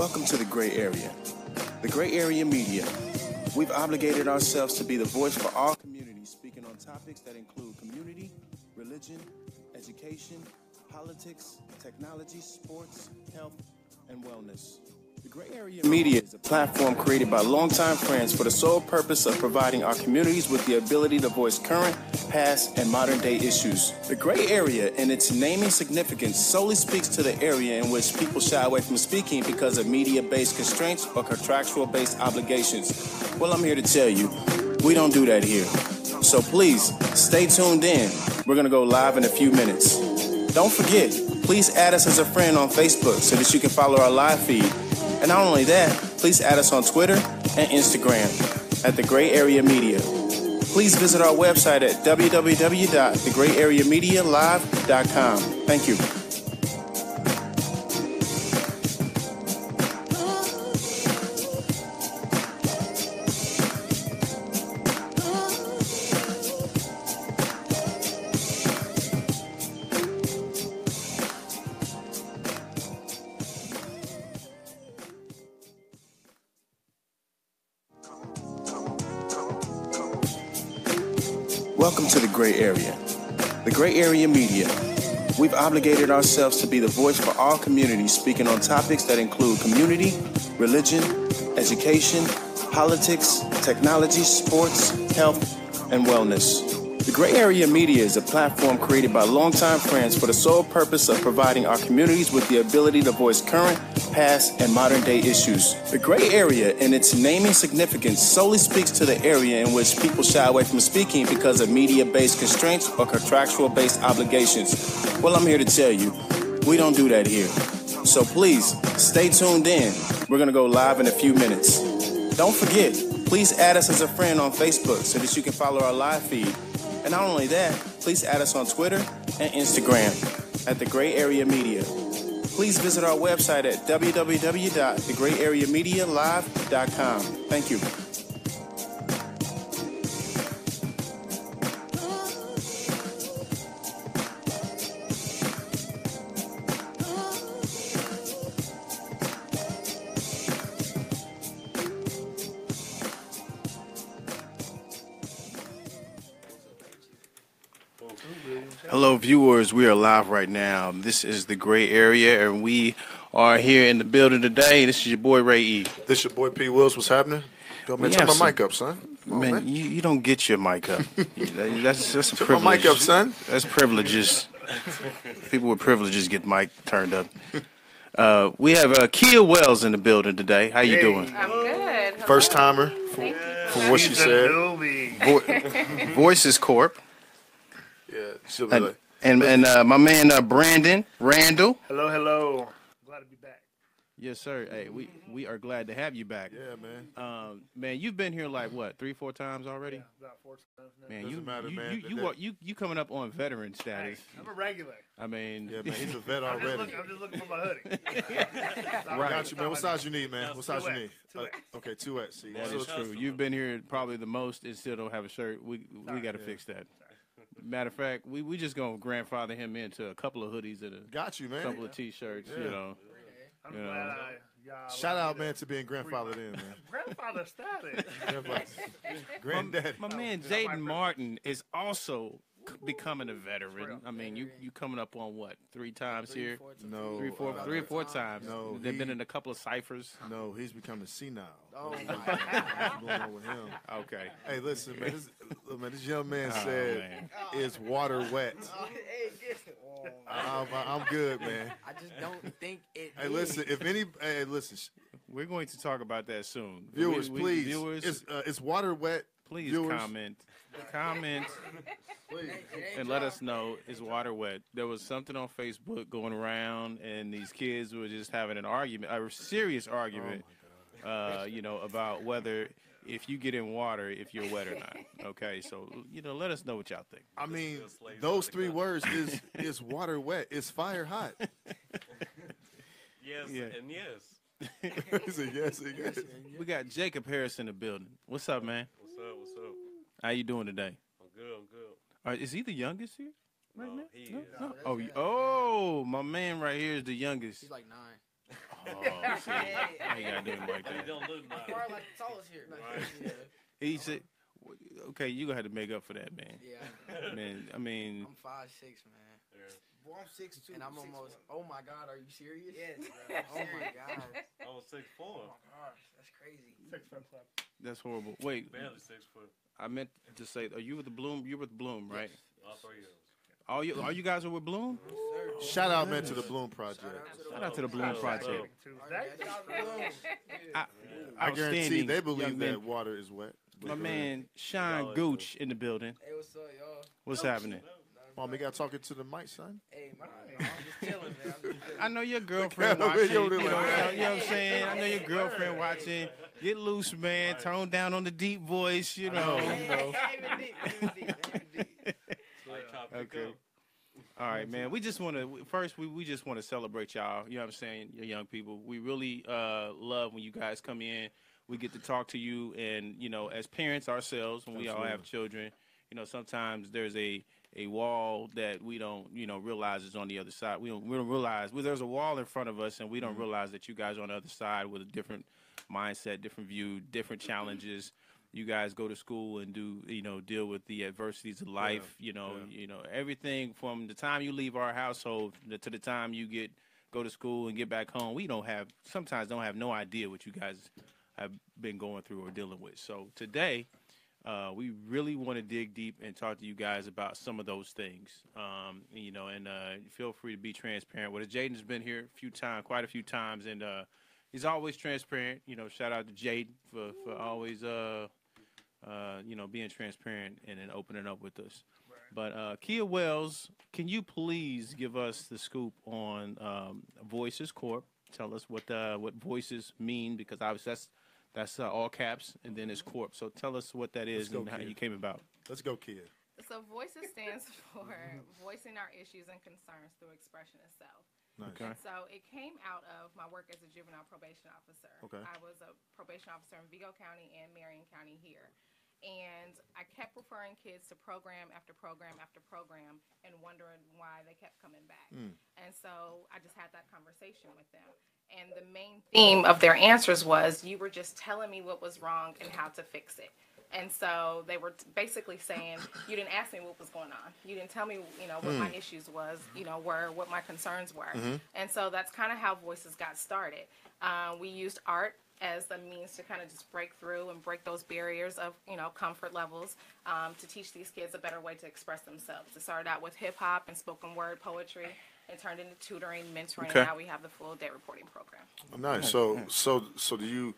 Welcome to the gray area. The gray area media. We've obligated ourselves to be the voice for all communities, speaking on topics that include community, religion, education, politics, technology, sports, health, and wellness. The Gray Area Media is a platform created by longtime friends for the sole purpose of providing our communities with the ability to voice current, past, and modern-day issues. The Gray Area, in its naming significance, solely speaks to the area in which people shy away from speaking because of media-based constraints or contractual-based obligations. Well, I'm here to tell you, we don't do that here. So please, stay tuned in. We're going to go live in a few minutes. Don't forget, please add us as a friend on Facebook so that you can follow our live feed. And not only that, please add us on Twitter and Instagram at The Gray Area Media. Please visit our website at www.thegrayareamedialive.com. Thank you. Welcome to the Gray Area. The Gray Area Media. We've obligated ourselves to be the voice for all communities, speaking on topics that include community, religion, education, politics, technology, sports, health, and wellness. The Gray Area Media is a platform created by longtime friends for the sole purpose of providing our communities with the ability to voice current, past, and modern-day issues. The Gray Area, in its naming significance, solely speaks to the area in which people shy away from speaking because of media-based constraints or contractual-based obligations. Well, I'm here to tell you, we don't do that here. So please, stay tuned in. We're going to go live in a few minutes. Don't forget, please add us as a friend on Facebook so that you can follow our live feed. And not only that, please add us on Twitter and Instagram at The Gray Area Media. Please visit our website at www.thegrayareamedialive.com. Thank you. Hello, viewers. We are live right now. This is the Gray Area, and we are here in the building today. This is your boy Ray E. This is your boy P. Wills. What's happening? Yo, man, turn my mic up, son. Man, you don't get your mic up. That's a turn privilege. my mic up, son. That's privileges. People with privileges get mic turned up. We have Kia Wells in the building today. How you doing? I'm good. First timer for what she said. Voice is Corp. Yeah, she'll be like, And my man Brandon Randall. Hello. Glad to be back. Yes, sir. Hey, we are glad to have you back. yeah, man. Man, you've been here like what, 3-4 times already? Yeah, about 4 times now. Man, Doesn't matter, man. you coming up on veteran status. Hey, I'm a regular. I mean, Yeah, man, he's a vet already. I'm just looking for my hoodie. I got you, man. What size you need, man? What size you 2X. need? 2X. Okay, 2X. See, that is true. You've been here probably the most and still don't have a shirt. We got to fix that. Matter of fact, we just gonna grandfather him into a couple of hoodies and a got you, man. couple of t-shirts. Yeah. You know. I'm You know. glad y'all Shout out, man, to being grandfathered in, man. Grandfather status. Granddaddy. My man Jaden Martin is also becoming a veteran. I mean, you coming up on what, 3 times here? No. 3 or 4 times. No, They've been in a couple of ciphers. No, he's becoming senile. Oh, What's going on with him? Okay. Hey, listen, man. This young man Oh, said, man. "Is water wet?" I'm good, man. I just don't think it. Hey, listen. Listen, We're going to talk about that soon. viewers, please. Viewers, Is water wet? please viewers? comment, Please. and let us know, is water wet? There was something on Facebook going around, and these kids were just having an argument, a serious argument, about whether if you get in water, if you're wet or not. Okay, so let us know what y'all think. I mean, those 3 words is water wet? Is fire hot? Yes, Yeah. and yes. He said yes and yes. We got Jacob Harris in the building. What's up, man? What's up? How you doing today? I'm good. Is he the youngest here? Right No, now? he No? is. No? Oh, my man right here is the youngest. He's like 9. Oh, see, I ain't gotta do him like He that. don't look nice. Probably like the tallest here. Right. Yeah. He said, "Okay, you gonna have to make up for that, man. Yeah. Man, I mean, I'm 5'6", man. Yeah. Well, I'm 6'2". And I'm 6'1". almost. Oh my God, are you serious? Yes, Oh my God. I was 6'4". Oh my gosh, that's crazy. 6 foot club. that's horrible. Wait, Barely 6 foot. I meant to say, are you with the Bloom? You're with Bloom, right? All 3 of us. All you guys are with Bloom? Sir. Shout out, man, to the Bloom Project. Shout out to the Bloom Project. Tuesday. I guarantee Outstanding they young believe men. that water is wet. My man Sean Gooch in the building. Hey, what's up, y'all? What's happening? Mom, you got talking to the mic, son. Hey, man, I'm just chilling, man. I'm just chilling. I know your girlfriend camera watching. video You know, look you like that. know what I'm saying? I know your girlfriend watching. Get loose, man. Tone down on the deep voice, you know. Hey, ain't even deep. Like try to pick Okay. up. All right, man. We just want to first we just want to celebrate y'all. You know what I'm saying? Your young people. We really love when you guys come in. We get to talk to you, and you know, as parents ourselves, when we all have children, you know, sometimes there's a wall that we don't, you know, realize is on the other side. We don't realize there's a wall in front of us, and we don't realize that you guys are on the other side with a different mindset, different view, different challenges. You guys go to school and do, you know, deal with the adversities of life. You know, everything from the time you leave our household to the time you go to school and get back home. We sometimes don't have no idea what you guys have been going through or dealing with. So today, we really want to dig deep and talk to you guys about some of those things. You know, and feel free to be transparent with us. Jaden's been here quite a few times, and he's always transparent. You know, shout out to Jaden for always you know, being transparent and then opening up with us. But Kia Wells, can you please give us the scoop on Voices Corp? Tell us what Voices mean, because obviously that's all caps, and then it's Corp. So tell us what that is and how you came about. Let's go, Kia. So Voices stands for voicing our issues and concerns through expression of self. Nice. Okay. So it came out of my work as a juvenile probation officer. Okay. I was a probation officer in Vigo County and Marion County here. And I kept referring kids to program after program after program and wondering why they kept coming back. And so I just had that conversation with them. And the main theme of their answers was, you were just telling me what was wrong and how to fix it. And so they were basically saying, you didn't ask me what was going on. You didn't tell me, you know, what my issues were, what my concerns were. And so that's kind of how Voices got started. We used art as a means to kind of just break through and break those barriers of, you know, comfort levels, to teach these kids a better way to express themselves. It started out with hip hop and spoken word poetry, and turned into tutoring, mentoring, and now we have the full day reporting program. Oh, nice. So do you?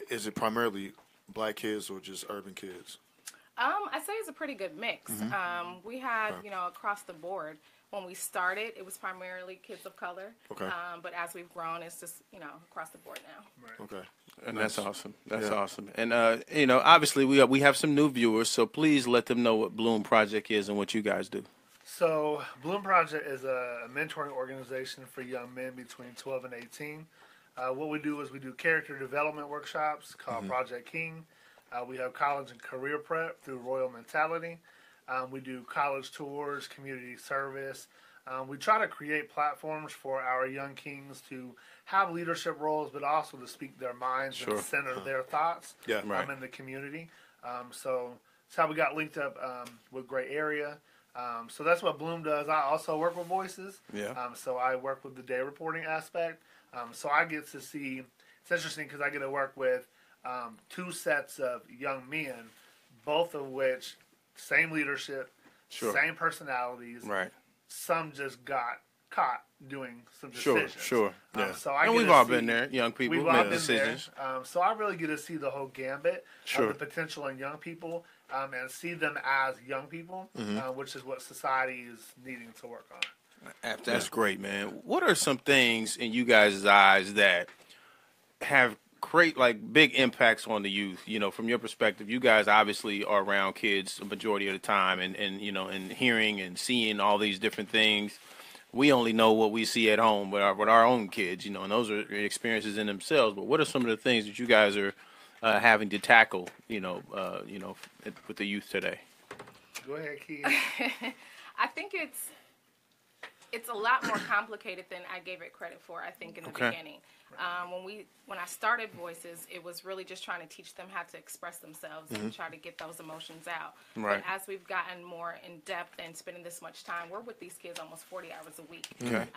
Is it primarily black kids or just urban kids? I'd say it's a pretty good mix. We had, you know, across the board. When we started, it was primarily kids of color. Okay. But as we've grown, it's just, you know, across the board now. Okay. And that's awesome. That's awesome. And you know, obviously we have some new viewers, so please let them know what Bloom Project is and what you guys do. So, Bloom Project is a mentoring organization for young men between 12 and 18. What we do is we do character development workshops called Project King. We have college and career prep through Royal Mentality. We do college tours, community service. We try to create platforms for our young kings to have leadership roles, but also to speak their minds and center their thoughts in the community. So that's how we got linked up with Gray Area. So that's what Bloom does. I also work with Voices. So I work with the day reporting aspect. So I get to see, it's interesting because I get to work with two sets of young men, both of which same leadership, same personalities. Right. Some just got caught doing some decisions. Yeah. So I and get we've to all see- been there. Young people We've all make been decisions. there. So I really get to see the whole gambit of the potential in young people and see them as young people, which is what society is needing to work on. That's great, man. What are some things in you guys' eyes that have big impacts on the youth? You know, from your perspective, you guys obviously are around kids a majority of the time, and you know, and hearing and seeing all these different things. We only know what we see at home with our own kids, you know, and those are experiences in themselves. But what are some of the things that you guys are having to tackle, you know, with the youth today? Go ahead, Keith. I think it's it's a lot more complicated than I gave it credit for, I think, in the Okay. beginning. When I started Voices, it was really just trying to teach them how to express themselves and try to get those emotions out. Right. But as we've gotten more in depth and spending this much time, we're with these kids almost 40 hours a week. Okay.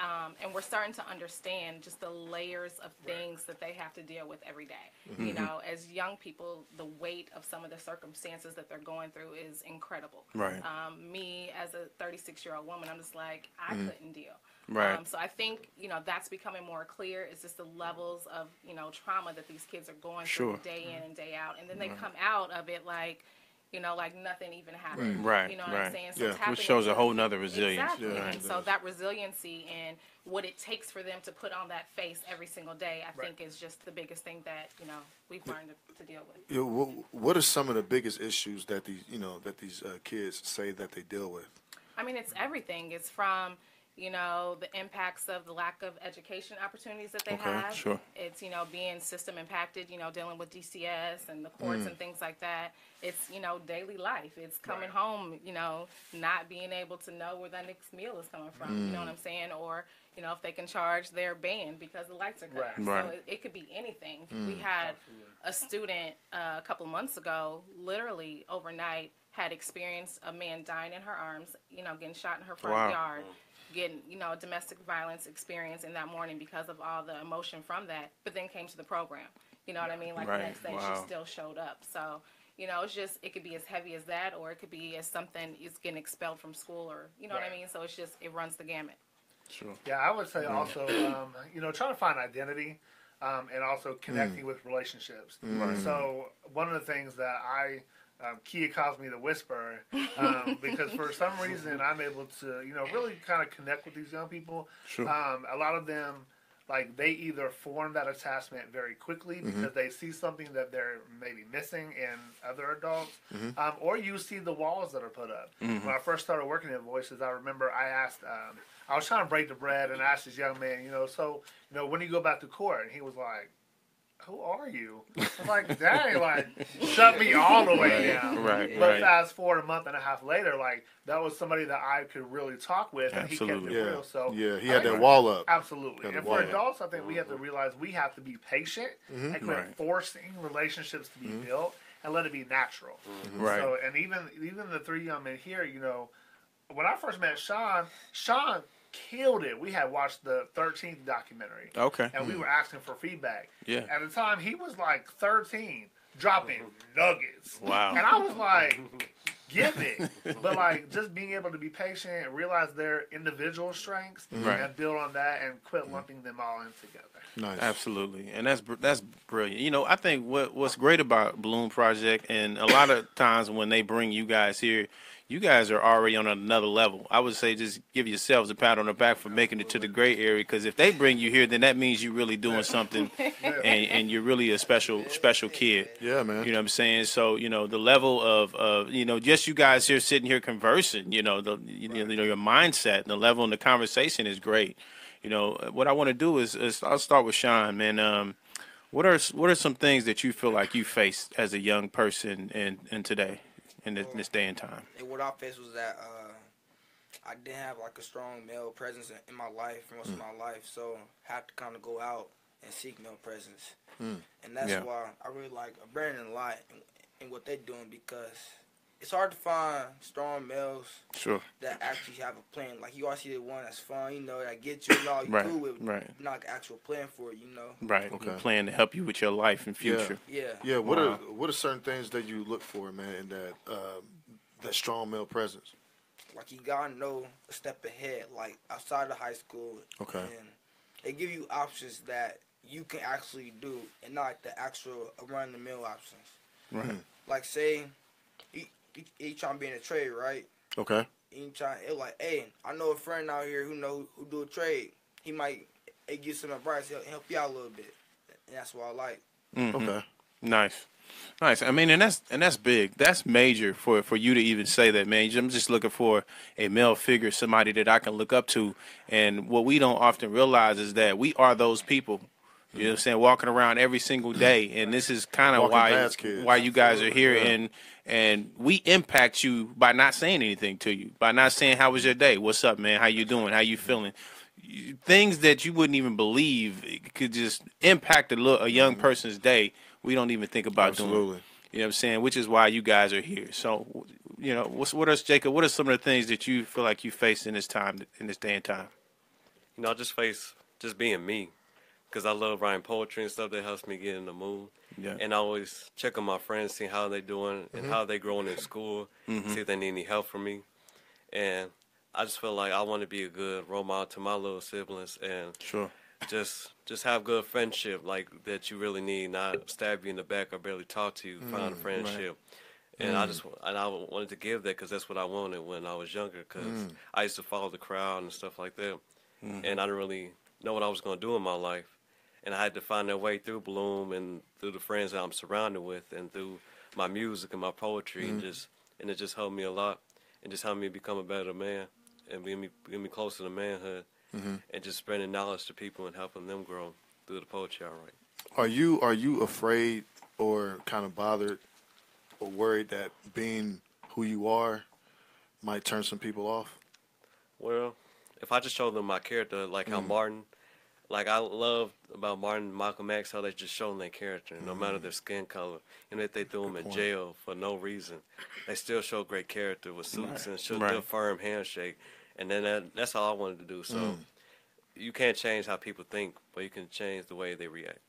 And we're starting to understand just the layers of things that they have to deal with every day. You know, as young people, the weight of some of the circumstances that they're going through is incredible. Right. Me, as a 36-year-old woman, I'm just like, I couldn't deal. Right. So I think, you know, that's becoming more clear. It's just the levels of, you know, trauma that these kids are going Sure. through day in and day out. And then they come out of it like, you know, like nothing even happened. Right, You know what right. I'm saying? Yeah. it's Which happening shows a to- whole nother resilience. Exactly. Yeah, and it so does. that resiliency and what it takes for them to put on that face every single day, I think is just the biggest thing that, you know, we've learned to deal with. You know, what are some of the biggest issues that these kids say that they deal with? I mean, it's everything. It's from, you know, the impacts of the lack of education opportunities that they Okay, have. sure. It's, you know, being system impacted, you know, dealing with DCS and the courts and things like that. It's, you know, daily life. It's coming home, you know, not being able to know where the next meal is coming from. You know what I'm saying? Or, you know, if they can charge their band because the lights are cut. Right. So it could be anything. We had a student a couple months ago, literally overnight, had experienced a man dying in her arms, you know, getting shot in her front Wow. yard, getting, you know, a domestic violence experience in that morning because of all the emotion from that, but then came to the program. You know what I mean? Like Right. the next day Wow. she still showed up. So, you know, it's just, it could be as heavy as that, or it could be as something is getting expelled from school, or, you know what I mean? So it's just, it runs the gamut. Sure. Yeah, I would say also, you know, trying to find identity and also connecting with relationships. So one of the things that Kia calls me the whisperer because for some reason I'm able to, you know, really kind of connect with these young people. Sure. A lot of them, like, they either form that attachment very quickly because they see something that they're maybe missing in other adults, or you see the walls that are put up. When I first started working at Voices, I remember I asked, I was trying to break the bread and asked this young man, you know, so, you know, when do you go back to court? And he was like, who are you? I'm like, dang, like, shut me all the way down. Right, But right. fast forward a month and a half later, like, that was somebody that I could really talk with, and he Absolutely. kept it real. So Yeah, he I had think- that wall up. Absolutely. Got the And for wall up. adults, I think we have to realize we have to be patient and quit Right. forcing relationships to be built and let it be natural. Right. So, and even the three young men here, you know, when I first met Sean killed it. We had watched the 13th documentary. Okay. And we were asking for feedback. Yeah. At the time, he was like 13, dropping nuggets. Wow. And I was like, give it. But like, just being able to be patient and realize their individual strengths Right. and build on that and quit lumping them all in together. Nice. Absolutely, and that's brilliant. You know, I think what's great about Bloom Project, and a lot of times when they bring you guys here, you guys are already on another level. I would say just give yourselves a pat on the back for making it to the gray area, because if they bring you here, then that means you're really doing something, and you're really a special kid. Yeah, man. You know what I'm saying? So, you know, the level of you know, just you guys here sitting here conversing, you know, you know, your mindset and the level and the conversation is great. You know, what I want to do is I'll start with Sean, man. What are some things that you feel like you faced as a young person in today, in this day and time? And what I faced was that I didn't have like a strong male presence in my life for most of my life, so I had to kind of go out and seek male presence. And that's Yeah. why I really like Brandon a lot and what they're doing, because it's hard to find strong males Sure. that actually have a plan. Like, you always see the one that's fun, you know, that gets you and all you Right, cool with, right. not like an actual plan for it, you know. Right. Okay. A plan to help you with your life and future. Yeah. Yeah. Wow. What are certain things that you look for, man, in that strong male presence? Like, you gotta know a step ahead, like outside of high school. Okay. And they give you options that you can actually do, and not like the actual run-of-the-mill options. Right. Like, say, he trying to be in a trade, right? Okay. He trying, it like, hey, I know a friend out here who do a trade. He might give some advice, help you out a little bit, and that's what I like. Okay. Nice. I mean, and that's big. That's major for you to even say that, man. I'm just looking for a male figure, somebody that I can look up to. And what we don't often realize is that we are those people. You know what I'm saying? Walking around every single day, and this is kind of Walking past kids. why you guys are here, Yeah. and we impact you by not saying anything to you, by not saying how was your day, what's up, man, how you doing, how you feeling, things that you wouldn't even believe could just impact a young person's day. We don't even think about doing. Absolutely. You know what I'm saying? Which is why you guys are here. So, you know, what else, Jacob? What are some of the things that you feel like you face in this time, in this day and time? You know, I just face just being me. Because I love writing poetry and stuff that helps me get in the mood. Yeah. And I always check on my friends, see how they doing and how they growing in school, see if they need any help from me. And I just feel like I want to be a good role model to my little siblings and Sure. just have good friendship like that you really need, not stab you in the back or barely talk to you, find a friendship. And I wanted to give that because that's what I wanted when I was younger, because I used to follow the crowd and stuff like that. And I didn't really know what I was going to do in my life. And I had to find that way through Bloom and through the friends that I'm surrounded with and through my music and my poetry. And it just helped me a lot and just helped me become a better man and get me closer to manhood and just spreading knowledge to people and helping them grow through the poetry I write. Are you afraid or kind of bothered or worried that being who you are might turn some people off? Well, if I just show them my character, like how Martin, like I love about Martin and Malcolm X, how they just show them their character, no matter their skin color. And if they threw them in jail for no reason, they still show great character with suits and show a firm handshake. And then that's all I wanted to do. So you can't change how people think, but you can change the way they react.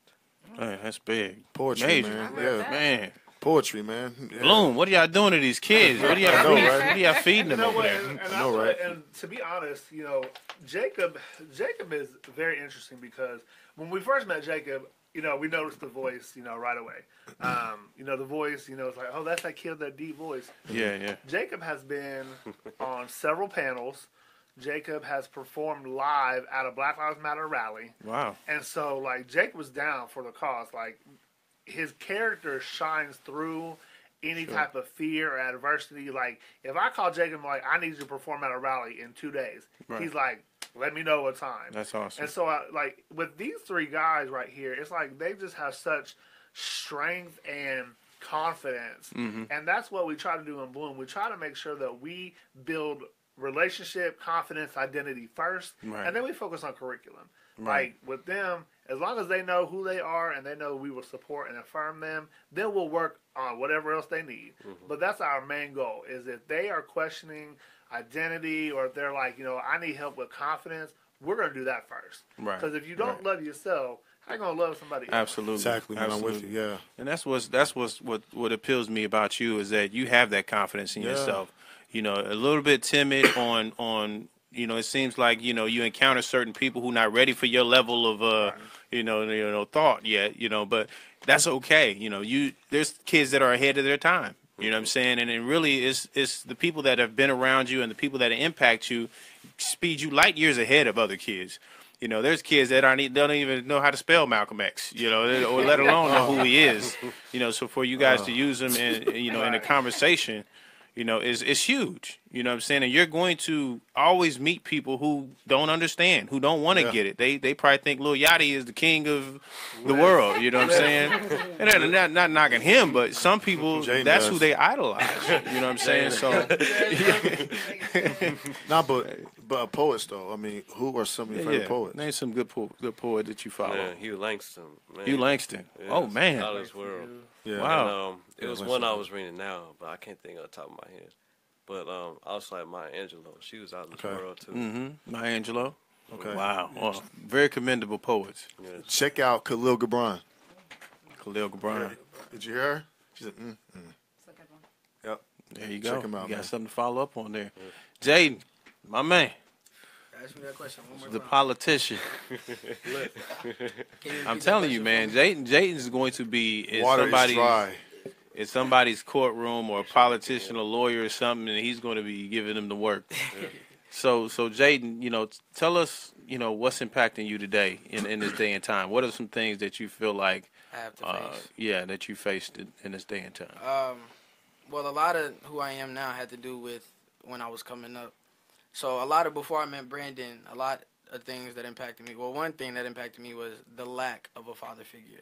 Man, that's big. Poetry, Major. man. Yeah, Man. poetry, man. Yeah. Bloom, what are y'all doing to these kids? What are y'all I know, feeding? right? What are y'all feeding them You know over what? there? And I know, right? And to be honest, you know, Jacob is very interesting because when we first met Jacob, you know, we noticed the voice, you know, right away. You know, the voice, you know, it's like, oh, that's that kid with that deep voice. Yeah. Jacob has been on several panels. Jacob has performed live at a Black Lives Matter rally. Wow. And so, like, Jake was down for the cause. Like, his character shines through any type of fear or adversity. Like, if I call Jacob, like, I need you to perform at a rally in 2 days, he's like, let me know what time. That's awesome. And so, like, with these three guys right here, it's like they just have such strength and confidence. And that's what we try to do in Bloom. We try to make sure that we build relationship, confidence, identity first, and then we focus on curriculum. Like with them, as long as they know who they are and they know we will support and affirm them, then we'll work on whatever else they need. But that's our main goal, is if they are questioning identity or if they're like, you know, I need help with confidence, we're going to do that first. Because if you don't love yourself, how you going to love somebody else? Absolutely. Exactly, man. I'm with you. Yeah. And that's what appeals to me about you is that you have that confidence in yourself. You know, a little bit timid on you know, it seems like, you know, you encounter certain people who not ready for your level of you know thought yet, you know, but that's okay. You know, there's kids that are ahead of their time. You know what I'm saying? And it really is the people that have been around you and the people that impact you speed you light years ahead of other kids. You know, there's kids that don't even know how to spell Malcolm X, you know, or let alone know who he is. You know, so for you guys to use him in, you know, in a conversation, you know, is huge. You know what I'm saying? And you're going to always meet people who don't understand, who don't want to get it. They probably think Lil Yachty is the king of the world. You know what I'm saying? And not knocking him, but some people, that's who they idolize. You know what I'm saying? So, but poets though. I mean, who are some of your favorite poets? Name some good poet that you follow. Man, Hugh Langston. Man. Hugh Langston. Yeah, Oh man. Out of this world. Yeah. Wow. And, it was one I was reading now, but I can't think of the top of my head. But I was like Maya Angelou. She was out of this world too. Maya Angelou. Okay. Wow. Oh, very commendable poets. Yeah. Check out Khalil Gibran. Khalil Gibran. Did you hear her? She said, It's a good one. Yep. There you go. Check him out, You got man. something to follow up on there. Jaden, my man, Ask me that question one more the time. politician. Can you I'm repeat telling the you, question man, Jaden's going to be in Water is dry. somebody's courtroom or a politician, a lawyer or something, and he's going to be giving them the work. So Jaden, you know, tell us, you know, what's impacting you today in this day and time. What are some things that you feel like, I have to face? that you faced in this day and time? Well, a lot of who I am now had to do with when I was coming up. So a lot of before I met Brandon, a lot of things that impacted me. Well, one thing that impacted me was the lack of a father figure.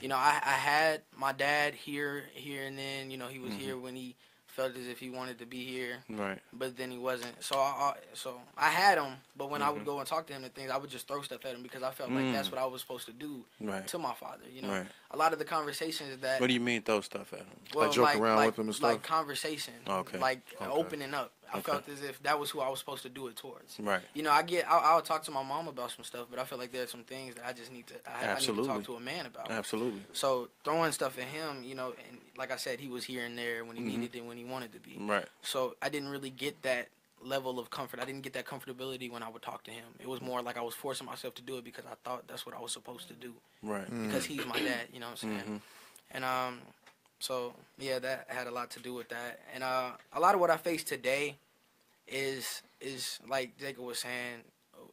You know, I had my dad here and then. You know, he was here when he felt as if he wanted to be here, Right. but then he wasn't. So I had him, but when I would go and talk to him and things, I would just throw stuff at him because I felt like that's what I was supposed to do to my father. You know, a lot of the conversations that. What do you mean throw stuff at him? Well, like joke around with him and stuff? Like conversation, like opening up. I felt as if that was who I was supposed to do it towards. Right. You know, I'll talk to my mom about some stuff, but I feel like there's some things that I just need to, I need to talk to a man about. Absolutely. So throwing stuff at him, you know, and like I said, he was here and there when he needed it, when he wanted to be. Right. So I didn't really get that level of comfort. I didn't get that comfortability when I would talk to him. It was more like I was forcing myself to do it because I thought that's what I was supposed to do. Right. Because he's my dad, you know what I'm saying? And so yeah, that had a lot to do with that. And a lot of what I face today is like Jacob was saying,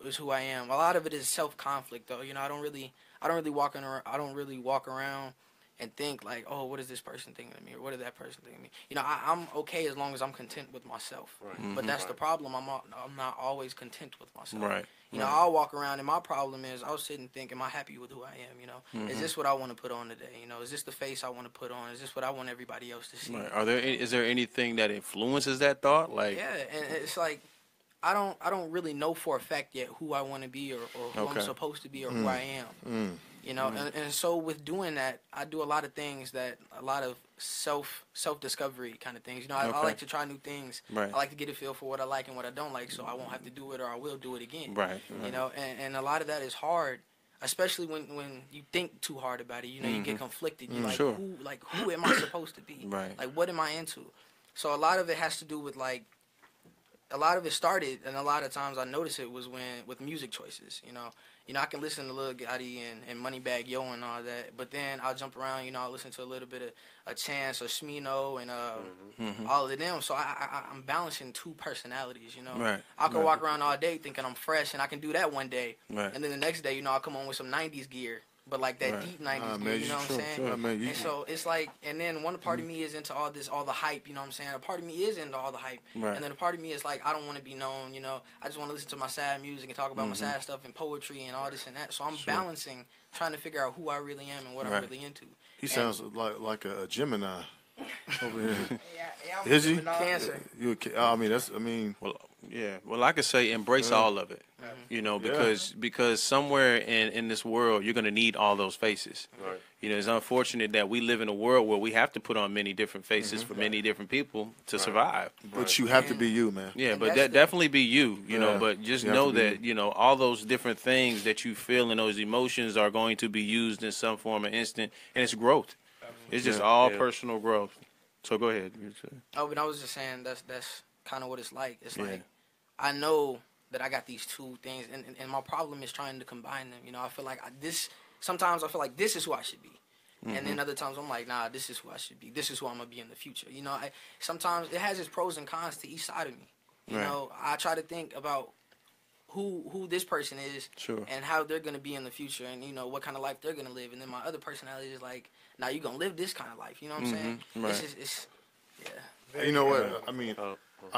is who I am. A lot of it is self-conflict though. You know, I don't really walk around and think like, oh, what is this person thinking of me, or what is that person thinking of me? You know, I'm okay as long as I'm content with myself. Right. But that's the problem. I'm not always content with myself. Right. You know, I'll walk around, and my problem is I'll sit and think, am I happy with who I am? You know, is this what I want to put on today? You know, is this the face I want to put on? Is this what I want everybody else to see? Right. Is there anything that influences that thought? Like, yeah, and it's like I don't really know for a fact yet who I want to be or who I'm supposed to be or who I am. You know, and so with doing that, I do a lot of things that a lot of self-discovery kind of things. You know, I like to try new things. Right. I like to get a feel for what I like and what I don't like, so I won't have to do it or I will do it again. Right. You know, and a lot of that is hard, especially when you think too hard about it. You know, you get conflicted. You're like, who am I supposed to be? Right. Like, what am I into? So a lot of it has to do with like. A lot of it started, and a lot of times I noticed it was with music choices. You know, I can listen to Lil Gotti and Moneybagg Yo and all that, but then I'll jump around. You know, I'll listen to a little bit of a Chance or Smino and all of them. So I'm balancing two personalities. You know, right. I can walk around all day thinking I'm fresh, and I can do that one day, right. and then the next day, you know, I'll come on with some '90s gear. But like that deep '90s gear, you know what I'm saying? And so it's like, and then one part of me is into all the hype, you know what I'm saying? A part of me is into all the hype, and then a part of me is like, I don't want to be known, you know? I just want to listen to my sad music and talk about my sad stuff and poetry and all this and that. So I'm balancing, trying to figure out who I really am and what I'm really into. He sounds like a Gemini over here. Yeah, is he? Cancer. Well, yeah. Well, I could say embrace all of it. You know, because somewhere in this world you're gonna need all those faces. Right. You know, it's unfortunate that we live in a world where we have to put on many different faces for many different people to survive. But you have to be you, man. Yeah, but definitely be you. You know, but just know that you know all those different things that you feel and those emotions are going to be used in some form or instant, and it's growth. It's just all personal growth. So go ahead. Oh, but I was just saying that's kind of what it's like. It's like I know that I got these two things, and my problem is trying to combine them. You know, I feel like sometimes I feel like this is who I should be. And then other times I'm like, nah, this is who I should be. This is who I'm going to be in the future. You know, sometimes it has its pros and cons to each side of me. You know, I try to think about who this person is and how they're going to be in the future and, you know, what kind of life they're going to live. And then my other personality is like, nah, you're going to live this kind of life. You know what I'm saying? Right. It's You know what? I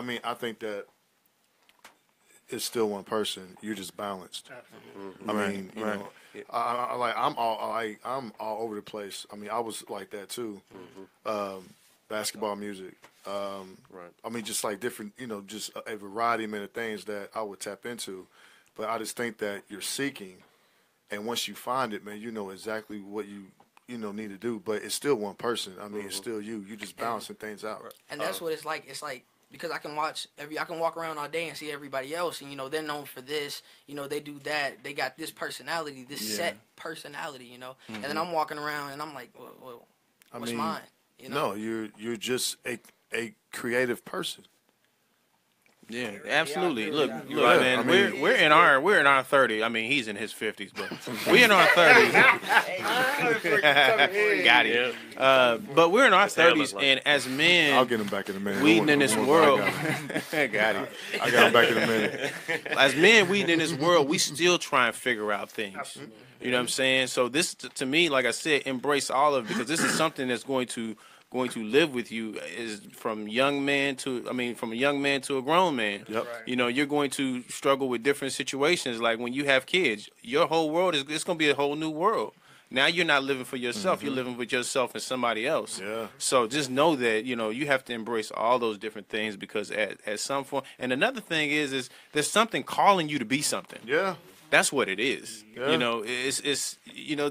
mean, I think that it's still one person. You're just balanced. I mean, you know, I'm all over the place. I mean, I was like that too. Basketball, music. I mean, just like different, you know, just a variety of things that I would tap into. But I just think that you're seeking, and once you find it, man, you know exactly what you need to do. But it's still one person. I mean, it's still you. You just balancing things out. And that's what it's like. It's like, because I can walk around all day and see everybody else, and you know they're known for this, you know they do that, they got this personality, this set personality, you know, and then I'm walking around and I'm like, well what's mine? You know? No, you're just a creative person. Yeah, absolutely. Look, man. I mean, we're in our 30s. I mean, he's in his 50s, but we're in our 30s. Got it. But we're in our 30s, and as men, I'll get him back in a minute. Weeding in this world. Got it. I got him back in a minute. As men, weeding in this world, we still try and figure out things. You know what I'm saying? So this, to me, like I said, embrace all of it, because this is something that's going to going to live with you is from a young man to a grown man. Yep. Right. You know, you're going to struggle with different situations. Like when you have kids, your whole world it's going to be a whole new world. Now you're not living for yourself; you're living with yourself and somebody else. Yeah. So just know that you have to embrace all those different things because at some point. And another thing is there's something calling you to be something. Yeah. That's what it is. Yeah. You know, it's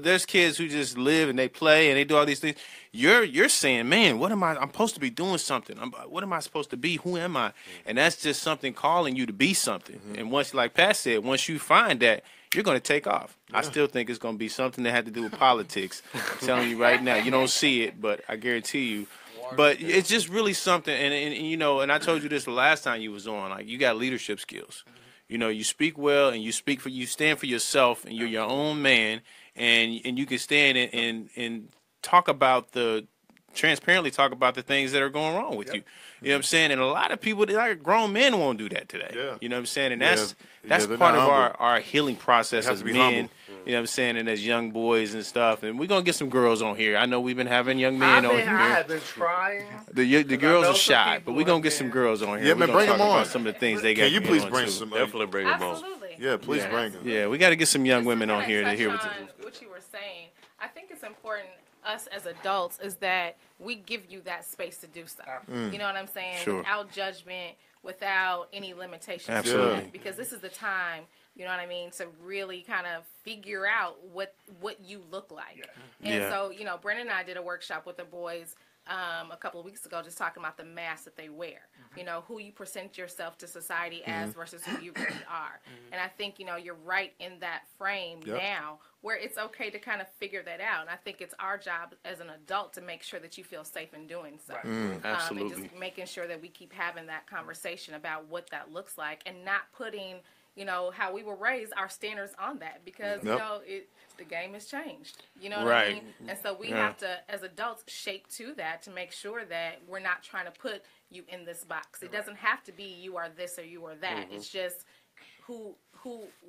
there's kids who just live and they play and they do all these things. You're saying, man, what am I? I'm supposed to be doing something. What am I supposed to be? Who am I? And that's just something calling you to be something. And once, like Pat said, once you find that, you're going to take off. I still think it's going to be something that had to do with politics. I'm telling you right now, you don't see it, but I guarantee you. But it's just really something, and I told you this the last time you was on. Like you got leadership skills. You know, you speak well, and you stand for yourself, and you're your own man, and you can stand and talk about transparently talk about the things that are going wrong with you. You know what I'm saying? And a lot of people, like grown men, won't do that today. Yeah. You know what I'm saying? And that's they're part of not our healing process They have as to be men. humble. You know what I'm saying? And as young boys and stuff. And we're gonna get some girls on here. I know we've been having young men on I here. have been trying. The girls know are some shy, people but we're gonna have get some been- girls on here. Yeah, We're man, gonna bring talk 'em on. about some of the things they got. Can you going please on, bring too. some? Definitely bring them on. Absolutely. Yeah, please Yes. bring them. Yeah, we got to get some young Just to women on kinda here to touch hear on what. what you were saying. I think it's important us as adults is that we give you that space to do stuff. You know what I'm saying? Sure. Without judgment, without any limitations. Absolutely. Because this is the time, you know what I mean, to really kind of figure out what you look like. And Yeah. so, Brendan and I did a workshop with the boys a couple of weeks ago, just talking about the mask that they wear. You know, who you present yourself to society as versus who you really are. And I think, you're right in that frame now where it's okay to kind of figure that out. And I think it's our job as an adult to make sure that you feel safe in doing so. And Absolutely. just making sure that we keep having that conversation about what that looks like and not putting, how we were raised, our standards on that because, the game has changed. You know what I Right. mean? And so we have to, as adults, shape to that to make sure that we're not trying to put you in this box. It doesn't have to be you are this or you are that. It's just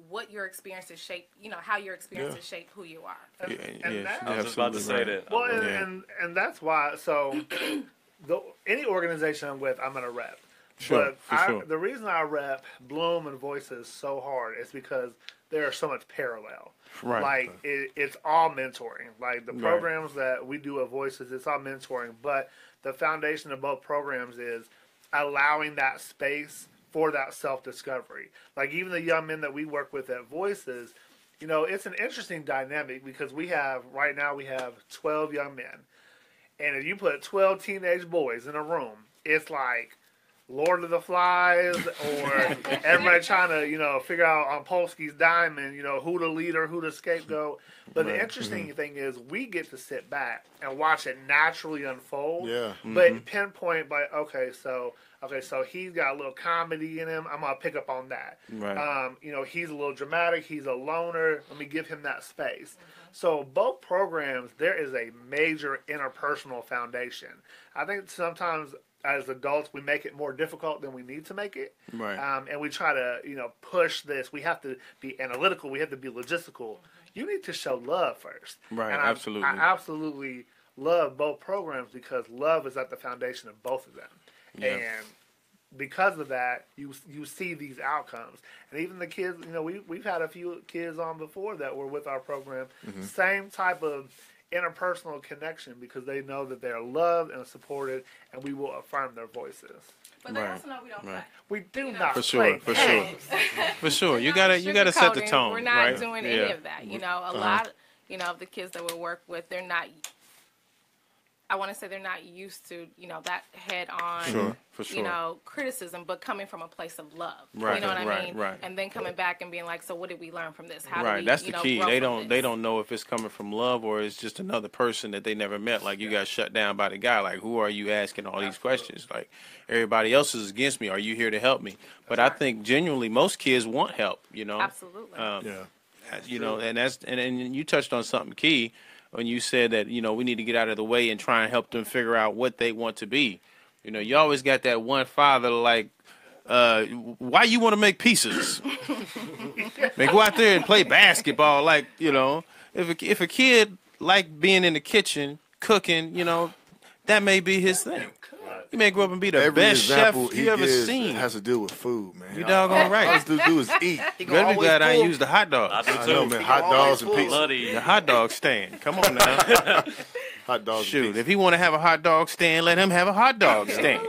what your experiences shape, how your experiences shape who you are. And that- I was just about to say that. Well, and that's why. So, any organization I'm with, I'm gonna rep. Sure, But for sure. the reason I rep Bloom and Voices so hard is because there are so much parallel. Right. Like it's all mentoring. Like the programs that we do at Voices, it's all mentoring. But the foundation of both programs is allowing that space for that self-discovery. Like even the young men that we work with at Voices, it's an interesting dynamic because right now we have 12 young men. And if you put 12 teenage boys in a room, it's like Lord of the Flies or everybody trying to, figure out on Polsky's diamond, who the leader, who the scapegoat. But the interesting thing is we get to sit back and watch it naturally unfold. Yeah. But pinpoint by, okay, so he's got a little comedy in him. I'm going to pick up on that. Right. He's a little dramatic. He's a loner. Let me give him that space. So both programs, there is a major interpersonal foundation. I think sometimes as adults, we make it more difficult than we need to make it. Right. And we try to, push this. We have to be analytical. We have to be logistical. You need to show love first. Right, And absolutely. I absolutely love both programs because love is at the foundation of both of them. Yeah. And because of that, you see these outcomes. And even the kids, we've had a few kids on before that were with our program. Same type of interpersonal connection because they know that they're loved and supported, and we will affirm their voices. But they Right. also know we don't play. Right. We do not For sure. play For sure. games. For sure. We're You not gotta set the sugarcoating. tone. We're not right? doing Yeah. any of that. A lot, of the kids that we work with, they're not. I want to say they're not used to, that head-on, Sure, for sure. criticism, but coming from a place of love. Right, You know what I right, mean? right. And then coming back and being like, so what did we learn from this? How Right, do we, that's the key. grow They from don't this? know if it's coming from love or it's just another person that they never met. Like you got shut down by the guy. Like who are you asking all these questions? Like everybody else is against me. Are you here to help me? But I think genuinely most kids want help. Absolutely. And you touched on something key when you said that we need to get out of the way and try and help them figure out what they want to be. You always got that one father like, why you want to make pizzas? Man, go out there and play basketball. Like if a kid like being in the kitchen cooking, that may be his thing. He may grow up and be the Every best chef example you he ever gives seen. has to do with food, man. You doggone All right. this do is eat. He You better be always glad I ain't pull- used the hot I dog. do I too. know, man. Hot dogs and pizza. Bloody. The hot dog stand. Come on now. Hot dogs. Shoot, And pizza. if he want to have a hot dog stand, let him have a hot dog stand.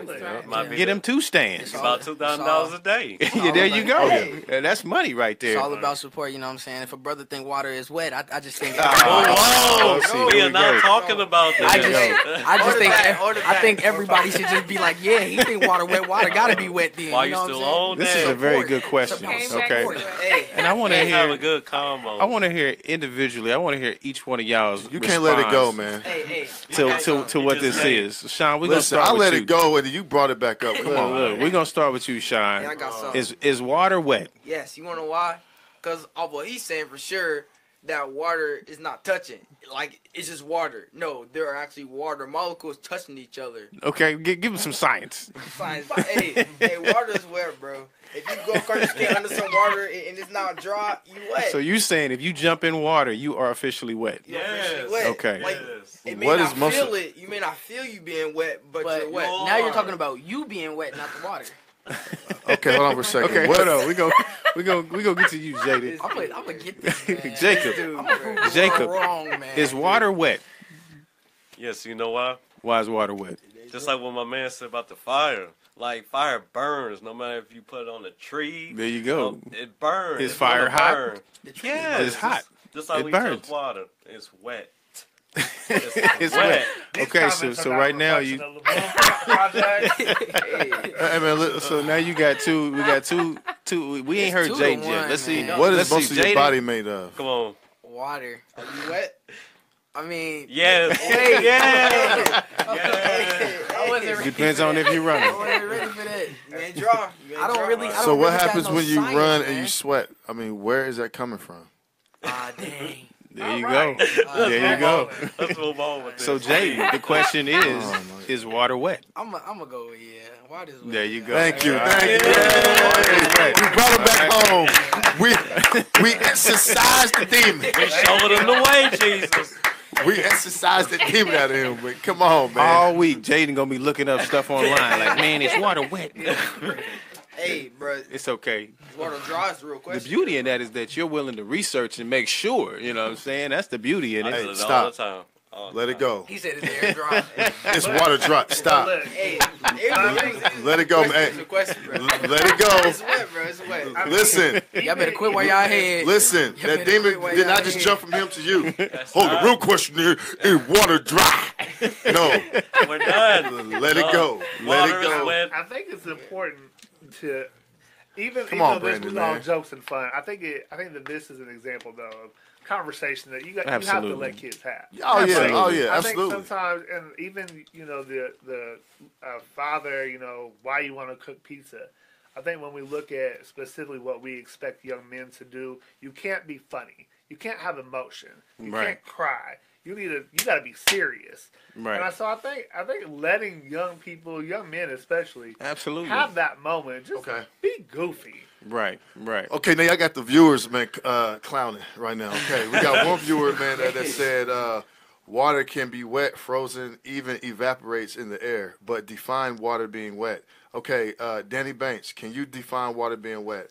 Might be Get him 2 stands. about $2,000 a day. Yeah, there you go. Hey. Yeah, that's money right It's there. all about support, you know what I'm saying? If a brother think water is wet, I just think Oh, see, We here are we not go. talking about that. I think everybody should just be like, yeah, he think water wet, water gotta be wet then. Why you you know still what I'm on This that? is a very good question. Came back Okay, to it. saying? and I want to They have a hear. good combo. I want to hear individually. I want to hear each one of y'all's. You can't let it go, response man. Hey, To what this is. Sean, we're gonna Listen, start I with let you. it go, and you brought it back up. Come on. Look, we're gonna start with you, Sean. Yeah, I got something. Is water wet? Yes, you wanna know why? Because of what he's saying for sure, that water is not touching. Like, it's just water. No, there are actually water molecules touching each other. Okay, give him some science. Science. Hey, water is wet, bro. If you go across your skin under some water and it's not dry, you wet. So you saying if you jump in water, you are officially wet? You're Yes. officially wet. Okay. Like, Yes. it may What not is most feel of- it. You may not feel you being wet, but But you're wet. now you're talking about you being wet, not the water. Okay, hold on for a second. Okay, What- hold on. We gonna get to you, Jada. I'm gonna get this man. Jacob, Dude, I'm bro. gonna prove Jacob, wrong, man. is water wet? Yes, you know why? Why is water wet? Just like what my man said about the fire. Like, fire burns no matter if you put it on a tree. There you go. It burns. Is It's fire gonna hot? burn. Yeah, It's hot. Just like It we burns. took water. It's wet. It's wet. These Okay, so comments are so not right now reflection you. of the Bloom Project. Hey, man, So now you got two. We got two. We ain't heard It's 2 to Jaden 1, yet. Let's see. man. what Let's is most see, of your Jaden. body made of? Come on. water. Are you wet? I mean, Yes. Hey, yes. I wasn't ready Depends for on that. if you're I running. wasn't ready for that. you ain't dry. You ain't I don't dry. really. I don't So what really got happens no when you science, run man. and you sweat? I mean, where is that coming from? Ah, dang. There you All right. go. There you go. Let's move on with this. So Jaden, the question is water wet? I'm gonna go with yeah. Water's wet. There you go. Thank you, All right. thank you. Water is We wet. brought him back home. We exorcised the demon. Showing them the way, Jesus. We exorcised the demon out of him. But come on, man. All week, Jaden gonna be looking up stuff online. Like, man, is water wet? Hey, bro, It's okay. water dries real The quick. beauty in that is that you're willing to research and make sure. You know what I'm saying? That's the beauty in I it. do it all stop. the time. All the Let it time. go. He said it's air dry. It's water drop. Stop. Look, Hey, it's Let it go, It's man. a question, bro. Let it go. It's wet, bro. It's wet. Listen, Y'all better quit while y'all ahead. listen. You That better demon quit while did y'all not just ahead. jump from him to you. Hold the real question here is water dry? No. We're done. Let it go. Let Water it is go. wet. I think it's important to even Come even on, though this Brandon, was all man. jokes and fun. I think that this is an example though of conversation that you have to Absolutely. let kids have. Oh yeah. Absolutely. Oh yeah. I Absolutely. think sometimes, and even the father, why you want to cook pizza. I think when we look at specifically what we expect young men to do, you can't be funny. You can't have emotion. You Right. can't cry. You got to be serious. Right. And so I think letting young people, young men especially, Absolutely. have that moment. Just Okay. be goofy. Right. Right. Okay, now I got the viewers, man, clowning right now. Okay, we got one viewer, man, that said water can be wet, frozen, even evaporates in the air. But define water being wet. Okay, Danny Banks, can you define water being wet?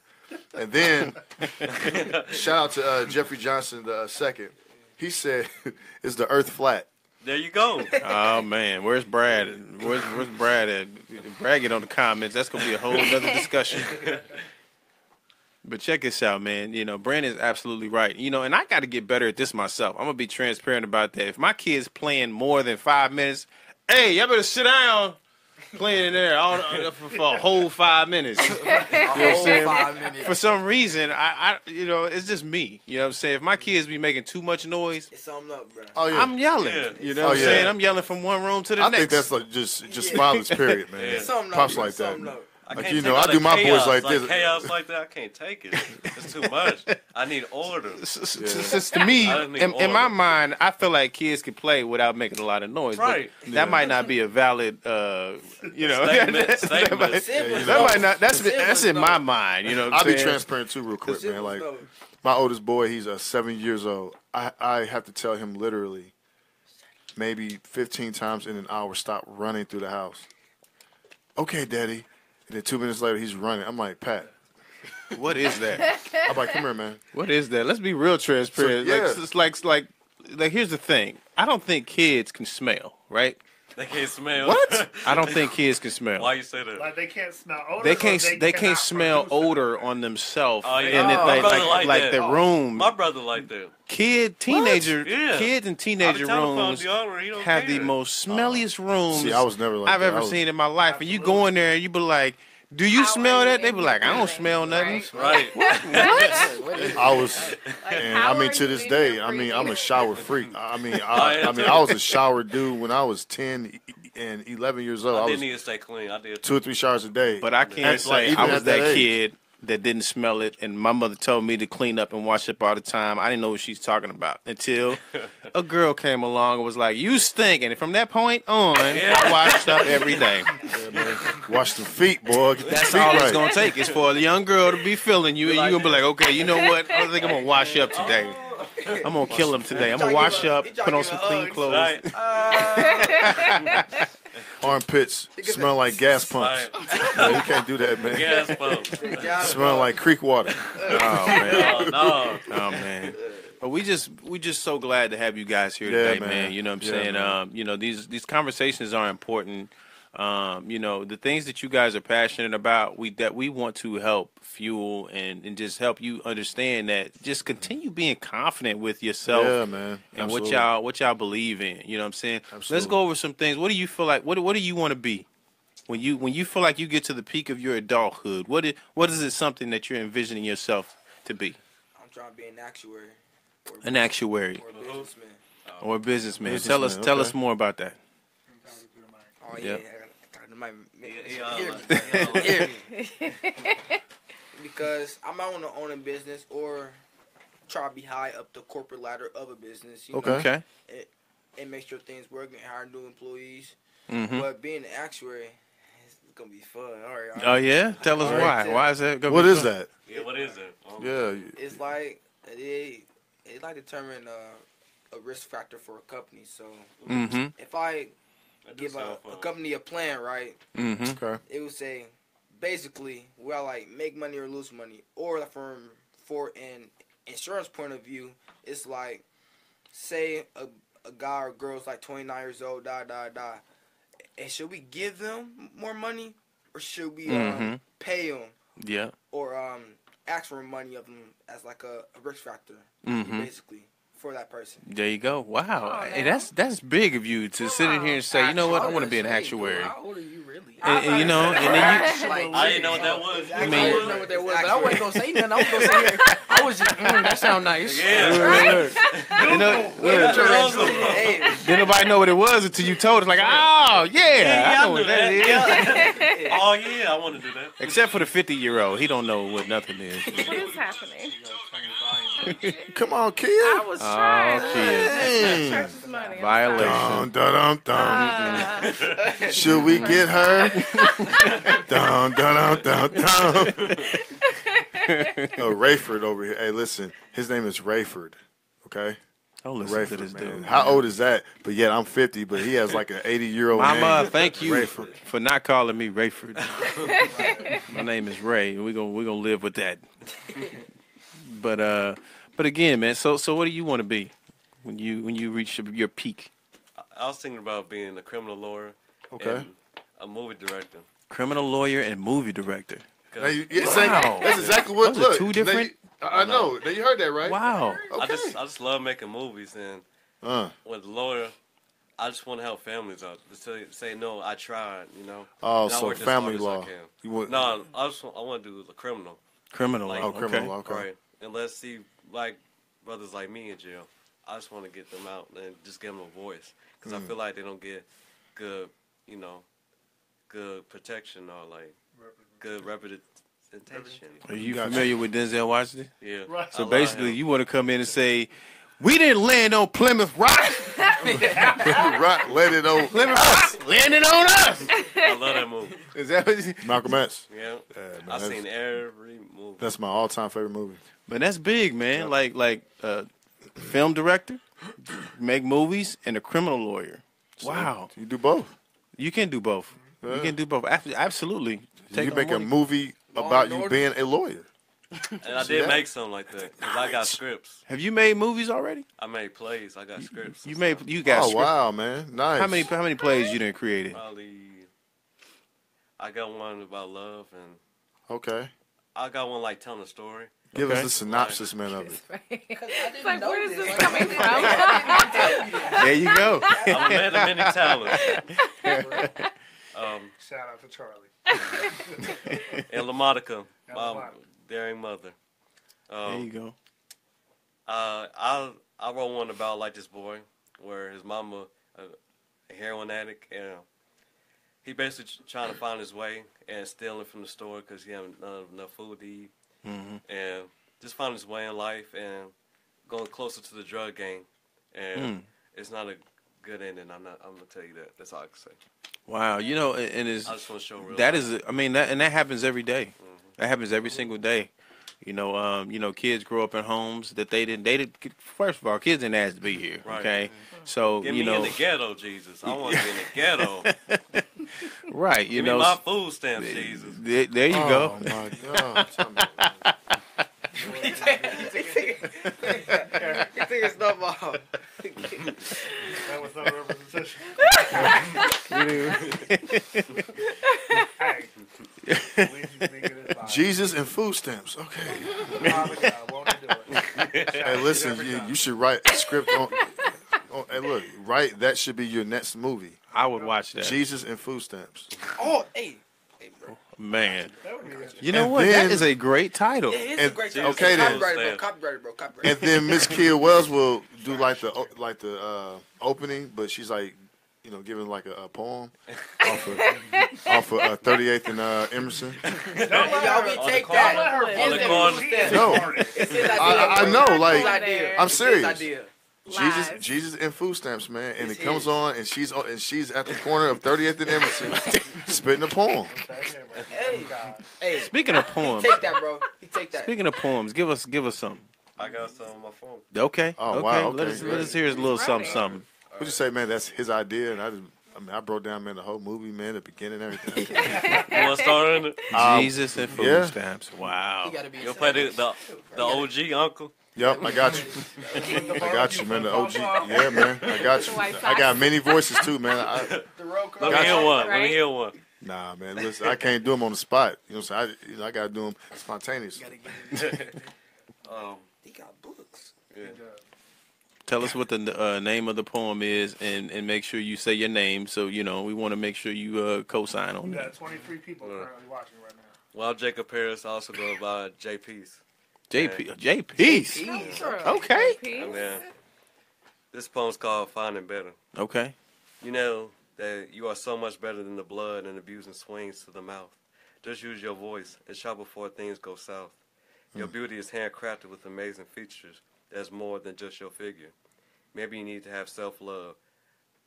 And then shout out to Jeffrey Johnson the second. He said, "Is the Earth flat?" There you go. Oh man, where's Brad? Where's Brad at? Brad, get on the comments. That's gonna be a whole other discussion. But check this out, man. Brandon's absolutely right. And I got to get better at this myself. I'm gonna be transparent about that. If my kid's playing more than 5 minutes, hey, y'all better sit down. Playing in there for a whole 5 minutes. You know what I'm saying? 5 minutes. For some reason, I it's just me. You know what I'm saying? If my kids be making too much noise, It's something up, bro. Oh yeah. I'm yelling. Yeah. You know Oh, what I'm yeah. saying? I'm yelling from one room to the I next. think that's like just violence, period, man. It's something up. Pops bro. like It's that. something up. I Like, can't you take know, all I the do my boys chaos, like this. Chaos like that, I can't take it. It's too much. I need order. Since to me, I didn't need in my order. mind, I feel like kids can play without making a lot of noise. Right. But that might not be a valid, Statement. that might not. That's in my mind. You know what I'm I'll be saying? transparent too, real quick, man. Like my oldest boy, he's 7 years old. I have to tell him literally, maybe 15 times in an hour, stop running through the house. Okay, Daddy. And then 2 minutes later, he's running. I'm like, Pat. What is that? I'm like, come here, man. What is that? Let's be real transparent. So, yeah. Like, here's the thing. I don't think kids can smell, right? They can't smell. What? I don't think kids can smell. Why you say that? Like they can't smell odor. They can't smell odor on themselves. Oh, yeah. And My brother like that. the room. My brother like that. Kids in teenager rooms have the most smelliest rooms See, I was never like I've that. ever seen in my life. And you go in there and you be like, do you smell that? They be like, I don't smell nothing. Right. I was, and I mean, to this day, I mean, I'm a shower freak. I mean, I was a shower dude when I was 10 and 11 years old. I I didn't was need to stay clean. I did 2 or 3 showers a day. But I can't And, say even I was at that age. kid that didn't smell it, and my mother told me to clean up and wash up all the time. I didn't know what she's talking about until a girl came along and was like, you stink. And from that point on, I washed up every day. Yeah, man. Wash the feet, boy. Get That's the feet all right. it's going to take is for a young girl to be feeling you, and you're going to be like, okay, you know what? I think I'm going to wash up today. I'm going to kill him today. I'm going to wash up, put on some clean clothes. Right. Armpits smell like gas pumps. No, you can't do that, man. Gas pump. Smell like creek water. Oh, man. Oh, no. Oh, man. But we just so glad to have you guys here Yeah, today, man. man. You know what I'm Yeah, saying? man. You know, these conversations are important. You know, the things that you guys are passionate about, we want to help fuel and just help you understand that just continue being confident with yourself. Yeah, man. And Absolutely. what y'all believe in. You know what I'm saying? Let's Absolutely. go over some things. What do you feel like? What do you want to be? When you feel like you get to the peak of your adulthood, what is it something that you're envisioning yourself to be? I'm trying to be an actuary. An actuary Or a businessman. or a businessman. Businessman, Tell okay. us more about that. Oh, yeah. Yep. I gotta hear me. Because I might want to own a business or try to be high up the corporate ladder of a business. You know, Okay. and make sure things work and hire new employees. Mm-hmm. But being an actuary, it's gonna be fun. All right. Oh yeah. Tell us All why. right. Why is that? What is that? Yeah, what is it? Yeah. It's like it like determine a risk factor for a company. So Mm-hmm. if I That do give sound a fun. company a plan, right? Mm-hmm. Okay. It would say basically will I like make money or lose money, or for an insurance point of view, it's like say a guy or girl's like 29 years old, and should we give them more money or should we pay them Yeah. or ask for money of them as like a risk factor, Mhm. basically for that person? There you go. Wow. Oh, Hey, man. that's big of you to sit in here and say, you know what, I want to be an actuary. How old are you really? And you know, and then Like, I didn't know what that was. I mean- didn't know what that was, but I wasn't gonna say nothing. I was gonna say here. I was just, that sound nice. Yeah. you know, Hey, didn't nobody know what it was until you told us. Like, oh yeah, I know what that is. Yeah. Oh yeah, I want to do that. Except for the 50-year-old, he don't know what nothing is. What is happening? Come on, kid. I was trying. kid. Church's money. I'm Violation. Dun, dun, dun, dun. Should we get her? Dun, dun, dun, dun, dun. Oh, Rayford over here. Hey, listen. His name is Rayford. Okay? Don't listen to Rayford, this man. dude. How old is that? But yet I'm 50, but he has like an 80-year-old Mama, name. thank you Rayford. for not calling me Rayford. My name is Ray, and we're gonna live with that. But again, man. So what do you want to be when you reach your peak? I was thinking about being a criminal lawyer. Okay. And a movie director. Criminal lawyer and movie director. 'Cause Now you, Wow. that's exactly what. Those are Look, two different- I know. Now you heard that, right? Wow. Okay. I just love making movies, and with the lawyer, I just want to help families out. To say no, I tried, you know. Oh, And I so worked as family hard as I law. can. You want, No, I want to do the criminal. Criminal Like- law. Oh, criminal okay. law. Okay. Right. And let's see, like, brothers like me in jail. I just want to get them out and just give them a voice. Because I feel like they don't get good, you know, good protection or, like, good representation. Are you Gotcha. familiar with Denzel Washington? Yeah. Right. So I love basically, him. you want to come in and say, "We didn't land on Plymouth Rock. right, let it on. Plymouth Rock landed on us." I love that movie. Is that what you? Malcolm X. Yeah. Yeah, man, I've that's- seen every movie. That's my all-time favorite movie. But that's big, man. Yeah. Like film director, make movies, and a criminal lawyer. Wow. You do both. You can do both. Yeah. You can do both. Absolutely. You make a movie about you being a lawyer. And I did make something like that because I got scripts. Have you made movies already? I made plays. I got scripts. You got Oh scripts. wow, man, nice. How many plays you done created? Probably. I got one about love, and Okay, I got one like telling a story. give us the synopsis, man, of it. It's like, where is this coming from? There you go. I'm a man of many talents. Shout out to Charlie. And LaMonica, And my LaMonica. daring mother. There you go. I wrote one about like this boy where his mama a heroin addict, and he basically trying to find his way and stealing from the store because he had enough food to eat, and just finding his way in life and going closer to the drug game, and it's not a good ending. I'm gonna tell you that. That's all I can say. Wow, you know, and it's I just want to show real that life. is, I mean, that happens every day. That happens every single day. You know, kids grow up in homes that they didn't. First of all, kids didn't ask to be here. Right. Okay, so Get you me know, in the ghetto, Jesus. I want to be in the ghetto. right? You Give know, me my food stamps, Jesus. there you go. Oh my God. He took his stuff off. That was no representation. Hey. Jesus and food stamps. Okay. Won't he do it? Hey, listen, you should write a script on. Hey, look, that should be your next movie. I would watch that. Jesus and food stamps. Oh, hey, bro. Man, That would be interesting. you know And what? then- that is a great title. It is And- a great time. okay, then. Copyrighted, bro. And then Miss Kia Wells will do like the opening, but she's like, you know, giving like a poem off of 38th and Emerson. Y'all be take Don't let that. her On the fucking corner. shit. No, It's his idea. I bro. know, It's like, his idea. I'm It's his serious. idea. Lies. Jesus and food stamps, man, and It's it comes his. on, and she's at the corner of 30th and Emerson, spitting a poem. Hey, hey. Speaking of poems, Take that, bro. He take that. speaking of poems, give us something. I got some on my phone. Okay. Oh, okay. wow, Let okay, us hear a little something. What'd you say, man? That's his idea, and I broke down, man, the whole movie, man, the beginning, everything. You want to start in it? Jesus and food yeah. stamps. Wow. You gotta be. You'll play the OG uncle. Yep, I got you. I got you, man. The OG. Yeah, man. I got you. I got many voices too, man. The road Let me coming. hear one. Let Right? me hear one. Nah, man. Listen, I can't do them on the spot. You know what I'm saying? I gotta do them spontaneously. He got books. Tell us what the name of the poem is, and make sure you say your name. So you know we want to make sure you co-sign on We that. got 23 people currently watching right now. Well, Jacob Harris also go by J Peace. J Peace. Okay. And then this poem's called Finding Better. Okay. You know that you are so much better than the blood and abusing swings to the mouth. Just use your voice and shout before things go south. Your beauty is handcrafted with amazing features. That's more than just your figure. Maybe you need to have self-love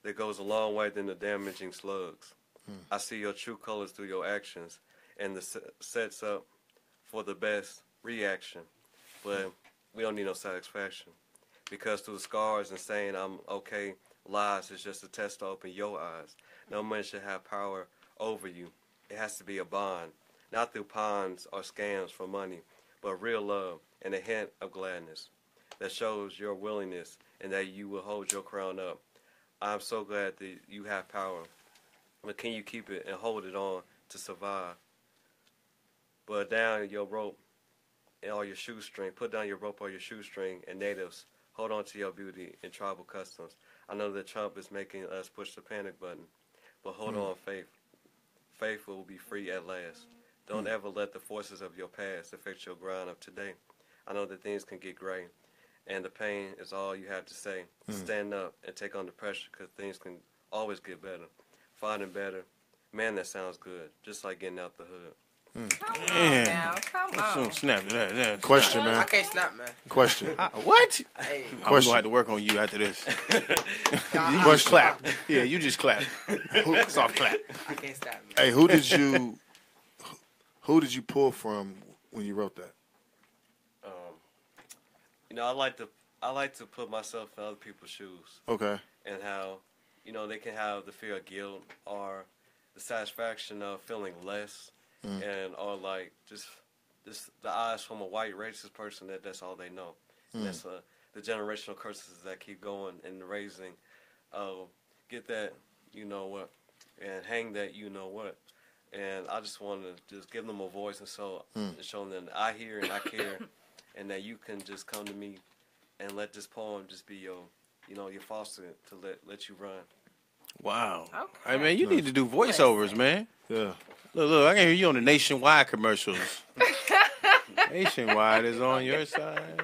that goes a long way than the damaging slugs. I see your true colors through your actions, and the sets up for the best reaction. But we don't need no satisfaction, because through the scars and saying I'm okay lies is just a test to open your eyes. No man should have power over you. It has to be a bond, not through pawns or scams for money, but real love and a hint of gladness that shows your willingness and that you will hold your crown up. I'm so glad that you have power, but can you keep it and hold it on to survive? But down your rope or your shoestring, put down your rope or your shoestring, and natives, hold on to your beauty and tribal customs. I know that Trump is making us push the panic button, but hold on, faith. Faith will be free at last. Don't ever let the forces of your past affect your grind of today. I know that things can get gray, and the pain is all you have to say. Stand up and take on the pressure, because things can always get better. Finding better. Man, that sounds good. Just like getting out the hood. Come on Man. now. Come on. Snap that. Question, I man. can't snap, man. Question. What? Hey, I'm gonna have to work on you after this. You just Question. clap. Yeah, you just clap. Soft clap. I can't stop, man. Hey, who did you pull from when you wrote that? You know, I like to I like to put myself in other people's shoes. Okay. And how, they can have the fear of guilt or the satisfaction of feeling less, and or like just the eyes from a white racist person that's all they know. And that's the generational curses that keep going and raising. Get that, what, and hang that, what. And I just want to just give them a voice and show them that I hear and I care, and that you can just come to me and let this poem just be your foster to let you run. Wow. Okay. Hey, man, you need to do voiceovers, man. Yeah. Look, I can hear you on the Nationwide commercials. Nationwide is on your side.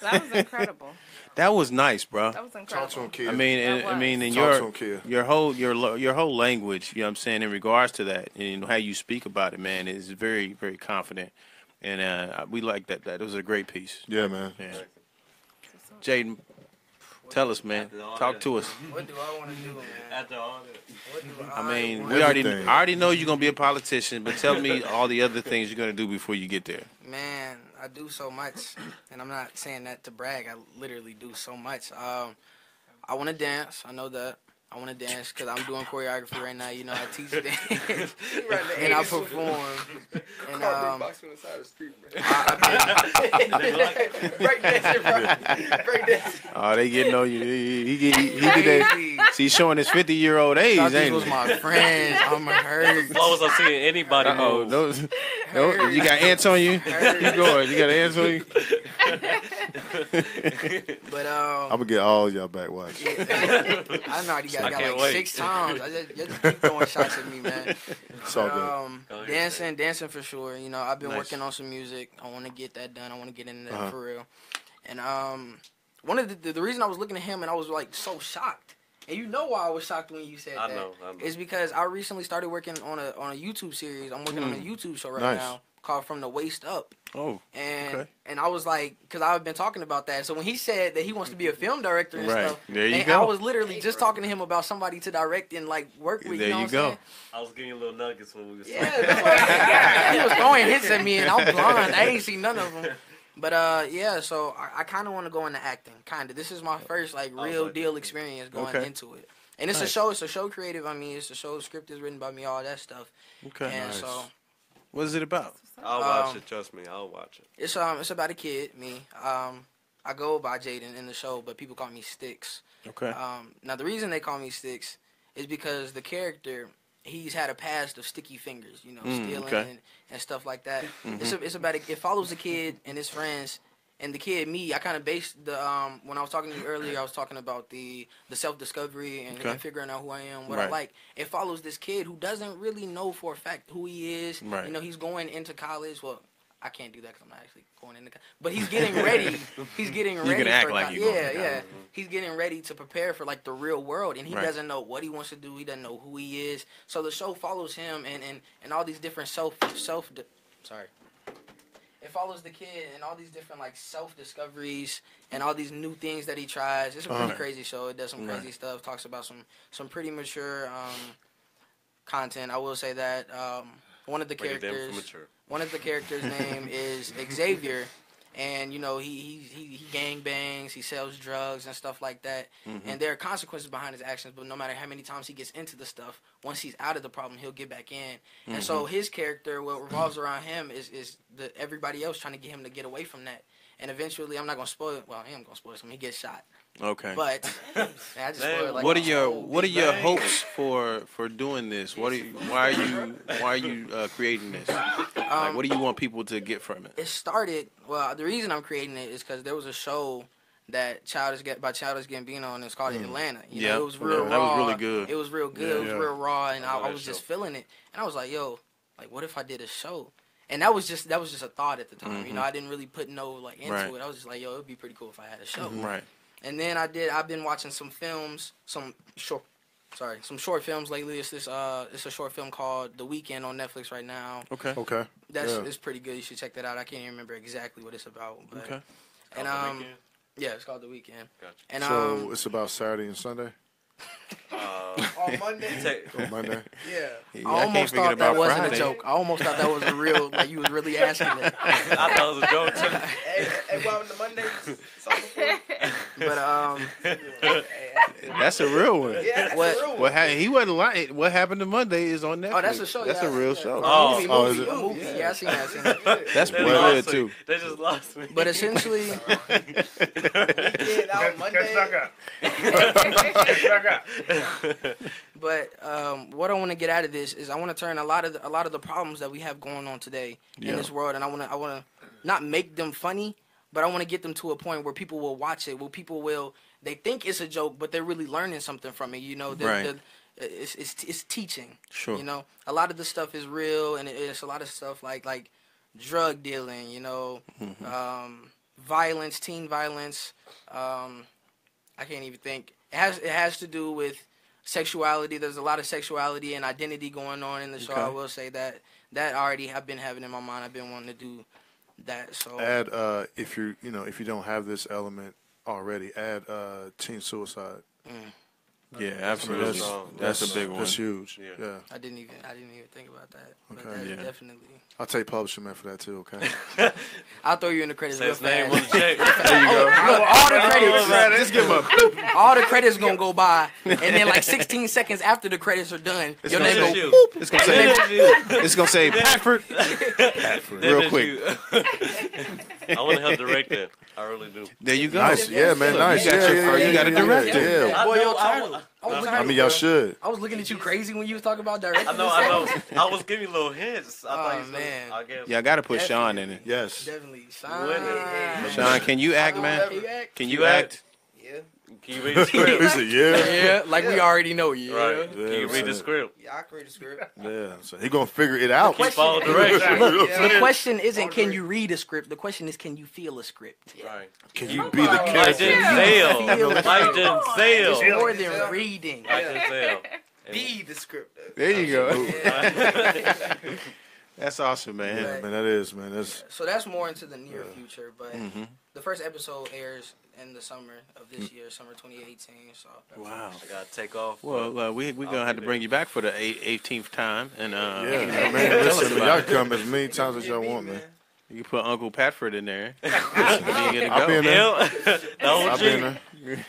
That was incredible. That was nice, bro. That was Talk to him, incredible. kid. I mean, in Talk to him, kid. your whole language, you know what I'm saying, in regards to that, and how you speak about it, man, is very, very confident, and we like that. That was a great piece. Yeah, man. Yeah. Jaden, tell us, man. Talk to us. What do I want to do, man? After all that. I mean, Everything. I already know you're gonna be a politician, but tell me all the other things you're gonna do before you get there. Man, I do so much, and I'm not saying that to brag. I literally do so much. I want to dance. I know that. I want to dance because I'm doing choreography right now. I teach dance and I perform. And boxing on the side of the street, bro. Break dancing. Oh, they getting on you. He did that. See, he's showing his 50-year-old age, Thought these ain't was he? my friends. I'm hurt. As long as I'm seeing anybody move. You got ants on you? Keep going. You got ants on you? But I'm gonna get all y'all back. Watch. I know you got like wait. 6 times. I just keep throwing shots at me, man. It's all good. Dancing for sure. I've been Nice. working on some music. I want to get that done. I want to get into that for real. And one of the reason I was looking at him and I was like so shocked. And you know why I was shocked when you said that? I know. It's because I recently started working on a YouTube series. I'm working on a YouTube show right Nice. now called From the Waist Up. Oh, And okay. and I was like, because I've been talking about that. So when he said that he wants to be a film director and Right. stuff, There you and go. I was literally just talking to him about somebody to direct and like work with. There You know you what go. I'm saying? I was giving you little nuggets when we was Yeah, that's what he was throwing hints at me, and I'm blind. I ain't seen none of them. But yeah, so I kind of want to go into acting. Kind of. This is my first like real deal experience going into it. And it's a show. It's a show creative. I mean, it's a show. Script is written by me. All that stuff. Okay. And so What is it about? I'll watch it. Trust me, I'll watch it. it's about a kid. Me. I go by Jaden in the show, but people call me Sticks. Okay. Now the reason they call me Sticks is because the character, he's had a past of sticky fingers, stealing okay. and stuff like that. It's about it follows the kid and his friends, and the kid, me. I kind of based the when I was talking to you earlier, I was talking about the self-discovery and figuring out who I am, what I like. It follows this kid who doesn't really know for a fact who he is. Right. He's going into college. Well, I can't do that because I'm not actually going into college. But he's getting ready. He's getting ready. You can act for like you're going to college. Yeah. He's getting ready to prepare for like the real world, and he doesn't know what he wants to do. He doesn't know who he is. So the show follows him and all these different It follows the kid and all these different like self-discoveries and all these new things that he tries. It's a pretty crazy show. It does some crazy stuff. Talks about some pretty mature content. I will say that one of the characters' name is Xavier, and he gang bangs, he sells drugs and stuff like that. And there are consequences behind his actions, but no matter how many times he gets into the stuff, once he's out of the problem, he'll get back in. And so his character, what revolves around him is everybody else trying to get him to get away from that. And eventually, I'm not gonna spoil it. Well, I am gonna spoil it. He gets shot. Okay. But I just spoiled, like, what are your hopes for doing this? Why are you creating this? Like, what do you want people to get from it? It started. Well, the reason I'm creating it is because there was a show that Childish Gambino, and it's called Atlanta. It was real raw. That was really good. It was real good. It was real raw, and I was just feeling it. And I was like, yo, like, what if I did a show? And that was just a thought at the time. I didn't really put no like into it. I was just like, yo, it'd be pretty cool if I had a show. Right. And then I've been watching some films, some short films lately. It's a short film called The Weekend on Netflix right now. Okay. It's pretty good. You should check that out. I can't even remember exactly what it's about. But, Okay. And yeah, it's called The Weekend. Gotcha. And So it's about Saturday and Sunday. On Monday. On Monday. Yeah. Yeah, I almost can't forget thought that about wasn't Friday. a joke. I almost thought that was a real, like you was really asking it. I thought it was a joke too. Hey, what happened to Monday? Something before? But That's a real one. Yeah, that's What- a real one. He wasn't lying. What happened to Monday is on Netflix. oh, that's a show. That's yeah, a real yeah. show. Oh. Oh, is it? Movie. Yeah, I seen that. That's They pretty lost good me. too. They just lost me. But essentially, Yeah, that was Catch Monday. back up. Catch back up. but what I want to get out of this is I want to turn a lot of the problems that we have going on today in this world, and I want to not make them funny, but I want to get them to a point where people will watch it, where people will they think it's a joke, but they're really learning something from it. You know, Right. It's teaching. Sure. You know, a lot of the stuff is real, and it's a lot of stuff like drug dealing. You know, violence, teen violence. I can't even think. It has to do with sexuality. There's a lot of sexuality and identity going on in the show. Okay. I will say that already I've been having in my mind. I've been wanting to do that. So Add if you don't have this element already, add teen suicide. Yeah, absolutely. That's a big one. That's huge. Yeah. Yeah. I didn't even think about that. But Okay. that's Yeah. definitely. I'll take publishing man for that too. Okay. I'll throw you in the credits Say real his name fast. on the check. There you go. Look, all the credits. Just give him a. All the credits gonna go by, and then like 16 seconds after the credits are done, your name That's go. you. It's gonna say. It's gonna say Packford. Real quick. I want to help direct that. I really do. There you go. Nice. Yeah, man. Nice. You got Yeah, your yeah, first- yeah, you got a yeah, director. Yeah. Boy, I your know, title. I mean, y'all should. I was looking at you crazy when you was talking about directing. I know. I was giving you little hints. I thought Oh, you was man. I guess. Yeah, I gotta put Sean in it. Yes. Definitely. Sean, can you act, man? Can you act? Yeah. Can you read the He script? said, yeah. Yeah, like we already know. Yeah. Right. Can you Yeah, read the so- script? Yeah, I create a script. Yeah. So he gonna figure it out. Keep follow directions. The question isn't can you read a script. The question is can you feel a script. Right. Can you be the Like character? Denzel. Like It's Denzel. more than reading. Like Denzel. Be the script. There you go. Yeah. That's awesome, man. Yeah, man. That is, man. That's So that's more into the near future, but the first episode airs in the summer of this year, summer 2018. So Wow. I gotta take off. Well, we're gonna have to bring you back for the 18th time, and yeah, man. Listen, y'all can come as many times as y'all want, man. you can put Uncle Patford in there. You get to I'll be in there. Yeah. The I'll be in OG. there.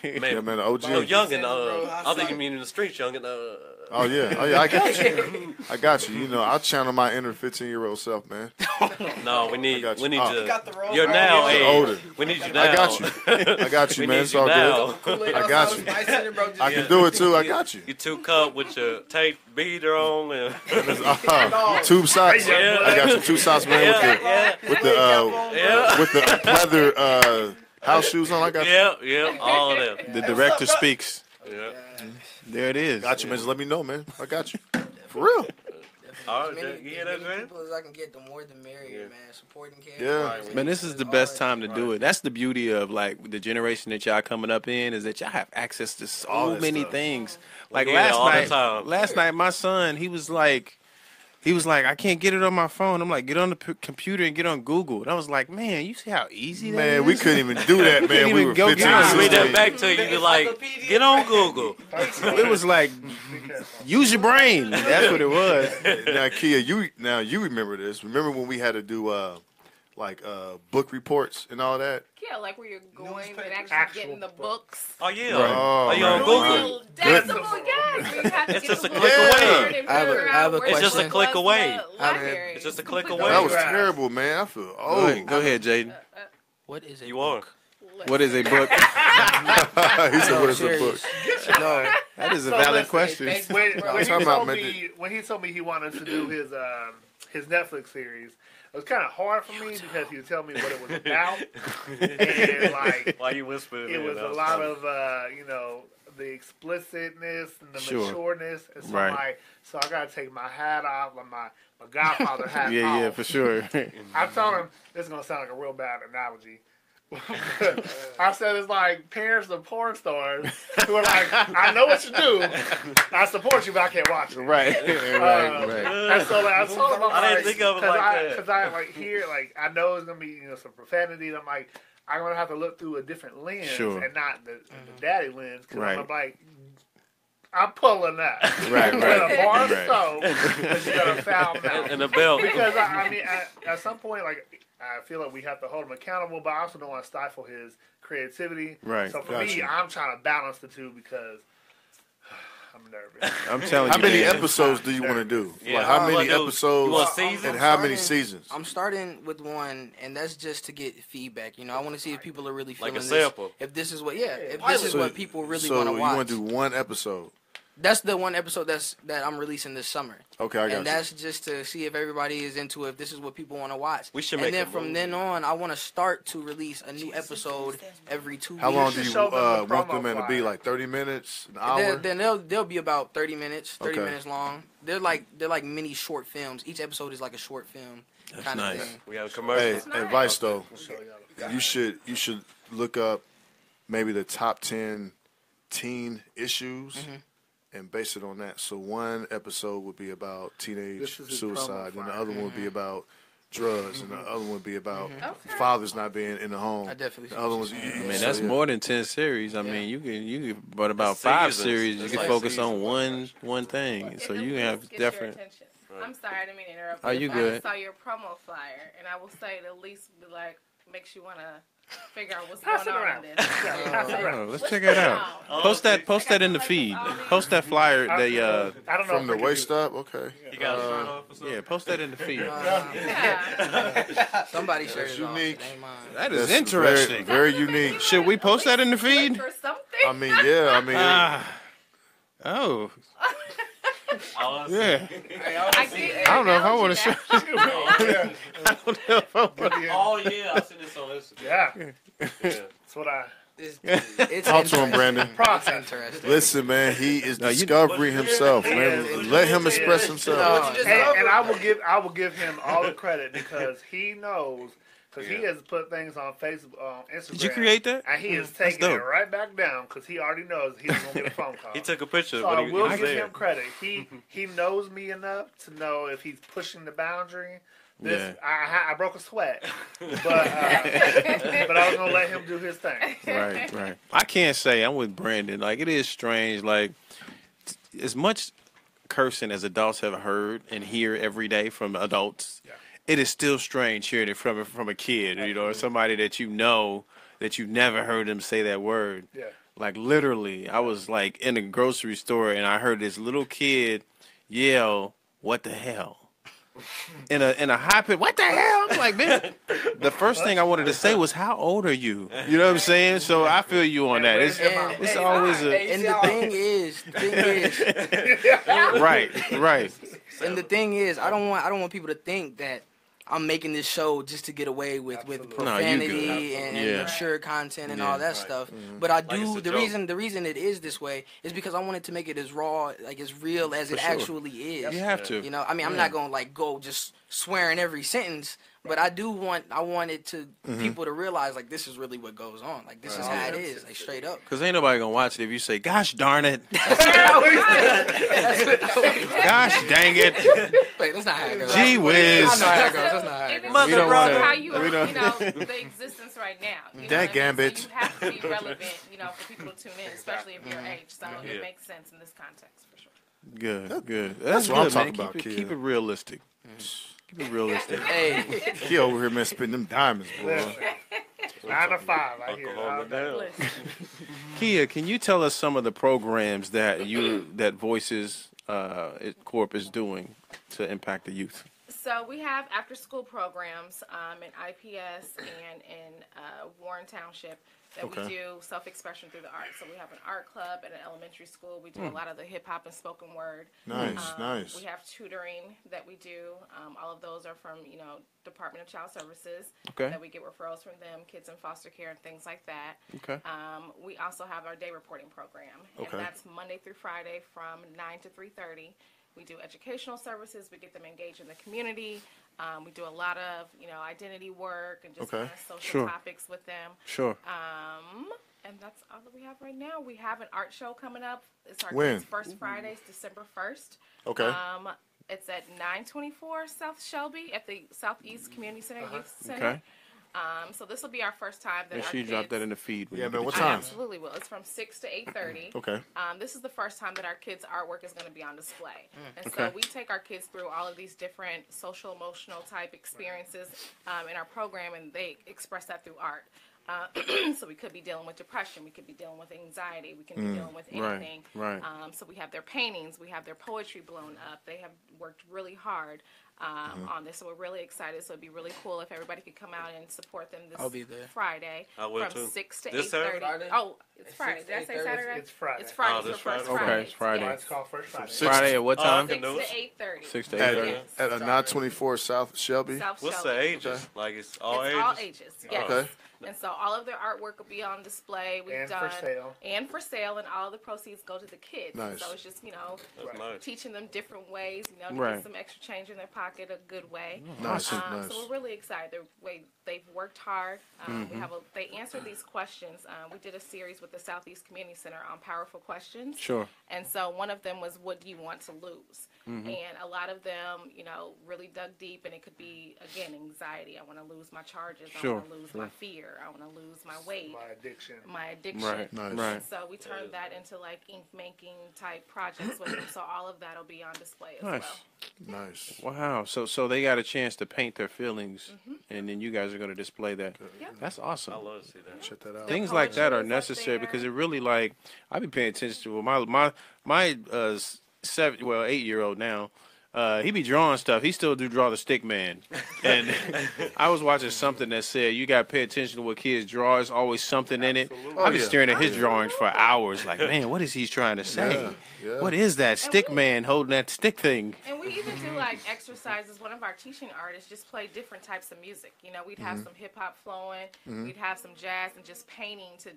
Yeah, Man, man. The OG. no, youngin. Bro, I think you mean in the streets, youngin. Oh yeah. I got you. I got you. You know, I'll channel my inner 15-year-old self, man. No, we need got you. we need Oh. you. You got the role. You're now Hey. age. older. We need you now. I got you. I got you, We man. need It's you all now. good. I got you. I can do it too. I got you. You 2 cup with your tape beater on and Tube socks. Yeah. I got you. 2 socks, man. yeah, With the pleather house shoes on. I got you. yeah, all of them. The director speaks. Yeah. There it is. Got you, man. Just let me know, man. I got you. For real. All as right, many, you hear as that, many man? people as I can get, the more the merrier, man. Supporting kids. Yeah. Man, this is the best time to do it. That's the beauty of like the generation that y'all coming up in is that y'all have access to All so that many stuff. things. Like get it all the last time. night, my son, he was like, I can't get it on my phone. I'm like, get on the computer and get on Google. And I was like, man, you see how easy that Man, is? we couldn't even do that, man. Couldn't We even were go 15, get it. Read that 16. back to you. You be like, get on Google. It was like, use your brain. That's what it was. Now, Kia, you remember this. Remember when we had to do book reports and all that? Yeah, like where you're going and actually Actual getting the books. Oh yeah. Right. Are you on right. Google? Decibel, yes. We have to It's get just the a books click away. away. I have a It's just a question. click away. It's just a click away. That was terrible, man. I feel Go old. ahead, go ahead, Jaden. What is it? You are. What is a book? He said, "What is a book?" No. That is a So valid listen, question. When he told me he wanted to do his Netflix series, it was kind of hard for me because he would tell me what it was about, and like Why you whispering? it was a lot of the explicitness and the Sure. matureness, and so Right. so I gotta take my hat off, like my Godfather hat off. Yeah, for sure. I told him this is gonna sound like a real bad analogy. I said it's like parents of porn stars who are like, I know what you do, I support you, but I can't watch it. right, right. And so like, I told him, I didn't think of it like that. because I like hear like I know it's gonna be some profanity. And I'm like, I'm gonna have to look through a different lens Sure. and not the daddy lens. Because Right. I'm like, I'm pulling that. Right, With right. a bar of Right. soap, because you got a foul mouth. And a belt. Because I mean, at some point, like I feel like we have to hold him accountable, but I also don't want to stifle his creativity. Right. So for Gotcha. me, I'm trying to balance the two because I'm nervous. I'm telling How you, many man. episodes do you want to do? Yeah. Like, how You many wanna do- episodes you want seasons? and how many starting- seasons? I'm starting with one, and that's just to get feedback. You know, I want to see if people are really feeling Like a this. sample. If this is what, if this is what people really so want to you watch. want to do one episode? That's the one episode that I'm releasing this summer. Okay, I got And you. that's just to see if everybody is into it, if this is what people want to watch. We should and make then a from movie. then on, I want to start to release a new episode every 2 weeks. How long do should you show them the want promo them to be? flyer. Like 30 minutes, an hour? Then they'll be about 30 minutes, 30 Okay. minutes long. They're like mini short films. Each episode is like a short film kind nice. of thing. We got a Hey, commercial. advice though. You should look up maybe the top 10 teen issues and base it on that. So one episode would be about teenage This is his suicide, promo and the flyer. other one would be about drugs, and the other one would be about Okay. fathers not being in the home. I definitely The other ones, I mean, that's more than 10 series. I mean, you can, but about It's 5 seasons. series, you It's can like focus on seasons. one thing. If So it you at have least gets your different. attention. I'm sorry, I didn't mean to interrupt. Oh, you I good. saw your promo flyer, and I will say it at least be like makes you want to figure out what's Pass going it on around. in this. Pass it around. Oh, let's check it out. Post that in the feed. Post that flyer. They I don't know from if the we can waist do- up. Okay. You got a shirt off or something? yeah, post that in the feed. Yeah. Somebody's shirt That's is off. unique. It ain't mine. That is That's interesting. Very unique. Should we post that in the feed? For something. I mean, yeah. I mean, Oh, Oh, yeah. I I don't know if I want to show. Yeah. I don't know if I want. Oh yeah, I seen this on Instagram. Yeah. Yeah. That's what I. It's talk to him, interesting. Brandon. It's Process. interesting. Listen, man, he is No, you- discovering himself, man. Yeah. Let him express himself. And I will give him all the credit because he knows. Because he has put things on Facebook, on Instagram. Did you create that? And he is That's taking it dope. right back down because he already knows he's going to get a phone call. He took a picture So of I what he will was give there. him credit. He knows me enough to know if he's pushing the boundary. This I broke a sweat, but I was gonna let him do his thing. Right, right. I can't say I'm with Brandon. Like, it is strange. Like, as much cursing as adults have heard and hear every day from adults, it is still strange hearing it from a kid, you know, or somebody that you know that you've never heard them say that word. Yeah. Like, literally, I was like in a grocery store and I heard this little kid yell, "What the hell?" In a high pitch, "What the hell?" I'm like, man. The first thing I wanted to say was, "How old are you?" You know what I'm saying? So I feel you on that. It's always a And the thing is, right. and the thing is, I don't want people to think that I'm making this show just to get away with No, you profanity good. and Yeah. mature content and Yeah. all that stuff. But I do it's a the joke. reason it is this way is because I wanted to make it as raw, like as real as it sure. actually is. You have to. You know, I mean, I'm not gonna like go just swearing every sentence, but I want it to people to realize like this is really what goes on. Like this is how it is, like straight up. Because ain't nobody going to watch it if you say, "Gosh darn it. Gosh dang it. Wait, that's not how it goes. Gee whiz." That's not how it goes. That's not how it Even goes. We don't wanna- how you, we don't- you know, the existence right now. You know That what I mean? gambit. So you have to be relevant, you know, for people to tune in, especially if you're age. So it makes sense in this context for sure. Good. That's what I'm good, talking man. about, kid. Keep it realistic. Keep it realistic. Hey, He over here, man, spending them diamonds, boy. 9 to 5. I hear Alcohol it. down. Listen. Kia, can you tell us some of the programs that Voices Corp is doing to impact the youth? So we have after-school programs in IPS and in Warren Township that Okay. we do self-expression through the arts. So we have an art club at an elementary school. We do a lot of the hip-hop and spoken word. Nice. We have tutoring that we do. All of those are from, you know, Department of Child Services. Okay. That we get referrals from them, kids in foster care and things like that. Okay. We also have our day reporting program. And Okay. that's Monday through Friday from 9 to 3:30. We do educational services. We get them engaged in the community. We do a lot of, you know, identity work and just Okay. kind of social Sure. topics with them. Sure. And that's all that we have right now. We have an art show coming up. It's our When? kids' first Fridays, December 1st. Okay. It's at 924 South Shelby at the Southeast Community Center Youth Center. Okay. So this will be our first time that Make our sure you kids, drop that in the feed. Yeah, man, what I time? absolutely will. It's from 6 to 8:30. Okay. This is the first time that our kids' artwork is going to be on display. And Okay. so we take our kids through all of these different social, emotional type experiences in our program, and they express that through art. So we could be dealing with depression, we could be dealing with anxiety, we can be dealing with anything. right. So we have their paintings, we have their poetry blown up. They have worked really hard on this, so we're really excited. So it'd be really cool if everybody could come out and support them this I'll be there. Friday I will from too. 6 to This 8:30. Saturday? Oh, it's It's Friday. 6 Did I to say 8:30? Saturday? It's Friday. It's Friday. Oh, so this first Friday. Okay, it's Friday. Yes. It's called First Friday. Friday at what time? okay. 6 Those- to 8:30. 6 to At, 8:30. at a 924 South Shelby. South What's Shelby. the ages? Like it's all It's ages? all ages. Yes. Okay. And so all of their artwork will be on display. We've And done for sale. and for sale, and all the proceeds go to the kids. Nice. So it's just That's nice. teaching them different ways, to Right. get some extra change in their pocket a good way. Nice, nice. So we're really excited. They've worked hard. They answered these questions. We did a series with the Southeast Community Center on powerful questions. Sure. And so one of them was, what do you want to lose? And a lot of them, really dug deep, and it could be, again, anxiety. I want to lose my charges. I Sure, want to lose my fear. I want to lose my weight, My addiction. my addiction. Right. Nice. Right. So we turned that into like ink making type projects with them. So all of that will be on display as Nice. well. Nice. Wow. So they got a chance to paint their feelings, and then you guys are going to display that. Yep. That's awesome. I love to see that. Check that out. Things like that are poetry is up necessary there. because it really I be paying attention to my 8-year-old now. He be drawing stuff. He still do draw the stick man. And I was watching something that said you got to pay attention to what kids draw. There's always something in it. I be yeah. staring at his drawings for hours like, man, what is he trying to say? Yeah. What is that stick man holding that stick thing? And we even do like exercises. One of our teaching artists just play different types of music. We'd have some hip hop flowing, we'd have some jazz, and just painting to,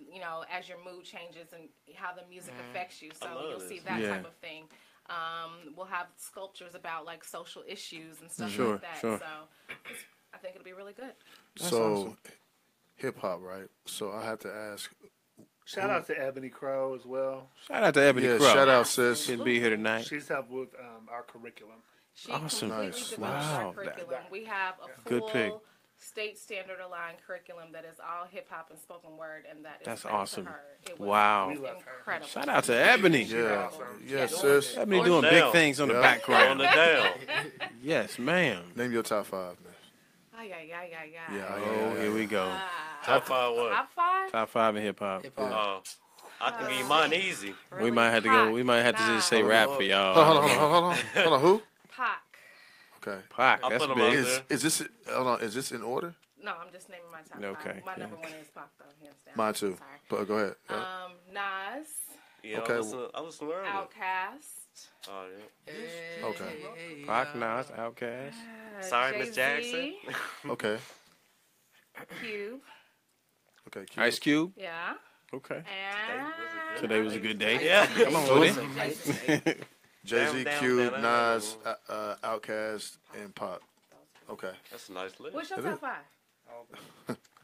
as your mood changes and how the music affects you. So love you'll this. see that Yeah. type of thing. We'll have sculptures about like social issues and stuff Sure, like that. sure. So I think it'll be really good. So, hip hop, right? So I have to ask. Shout out to Ebony Crow as well. Shout out to Ebony Yeah, Crow. shout out, sis. Couldn't be here tonight. She's helped with our curriculum. She Awesome. completely Nice. developed Wow. our curriculum. We have a Good full pick. state standard aligned curriculum that is all hip hop and spoken word, and that is That's credit to awesome. her. It was Wow. We love her. incredible. Shout out to Ebony. Yeah. awesome. Yeah, sis. Ebony doing big Down. things on the Yeah. On background. the down. Yes, ma'am. Name your top 5, man. Ay, ay, ay, ay, ay. Yeah. Oh, here we go. Top 5 what? Top 5? Top 5 in hip hop. Hip hop. I can give you mine easy. We might have to go. We might have to just say rap for y'all. Hold on. Who? Pac. Okay. Pac, I'll that's put 'em out big. there. Is this? Hold on. Is this in order? No, I'm just naming my top Okay, 5. My yeah. number 1 is Pac, though, hands down. Mine too. Sorry. But go ahead. Yeah. Nas, Yeah, Okay. I listen early. Outkast, Oh, yeah. Okay. Pac, Nas, Outkast. Sorry, Miss Jay-Z, Jackson. Okay. Cube, Okay. Cute. Ice Cube. yeah, Okay. and Today was a good day. Yeah. Come on with it. Jay-Z, Down, Cube, down, down. Nas, Outkast, and Pop. Okay. That's a nice list. What's your top 5?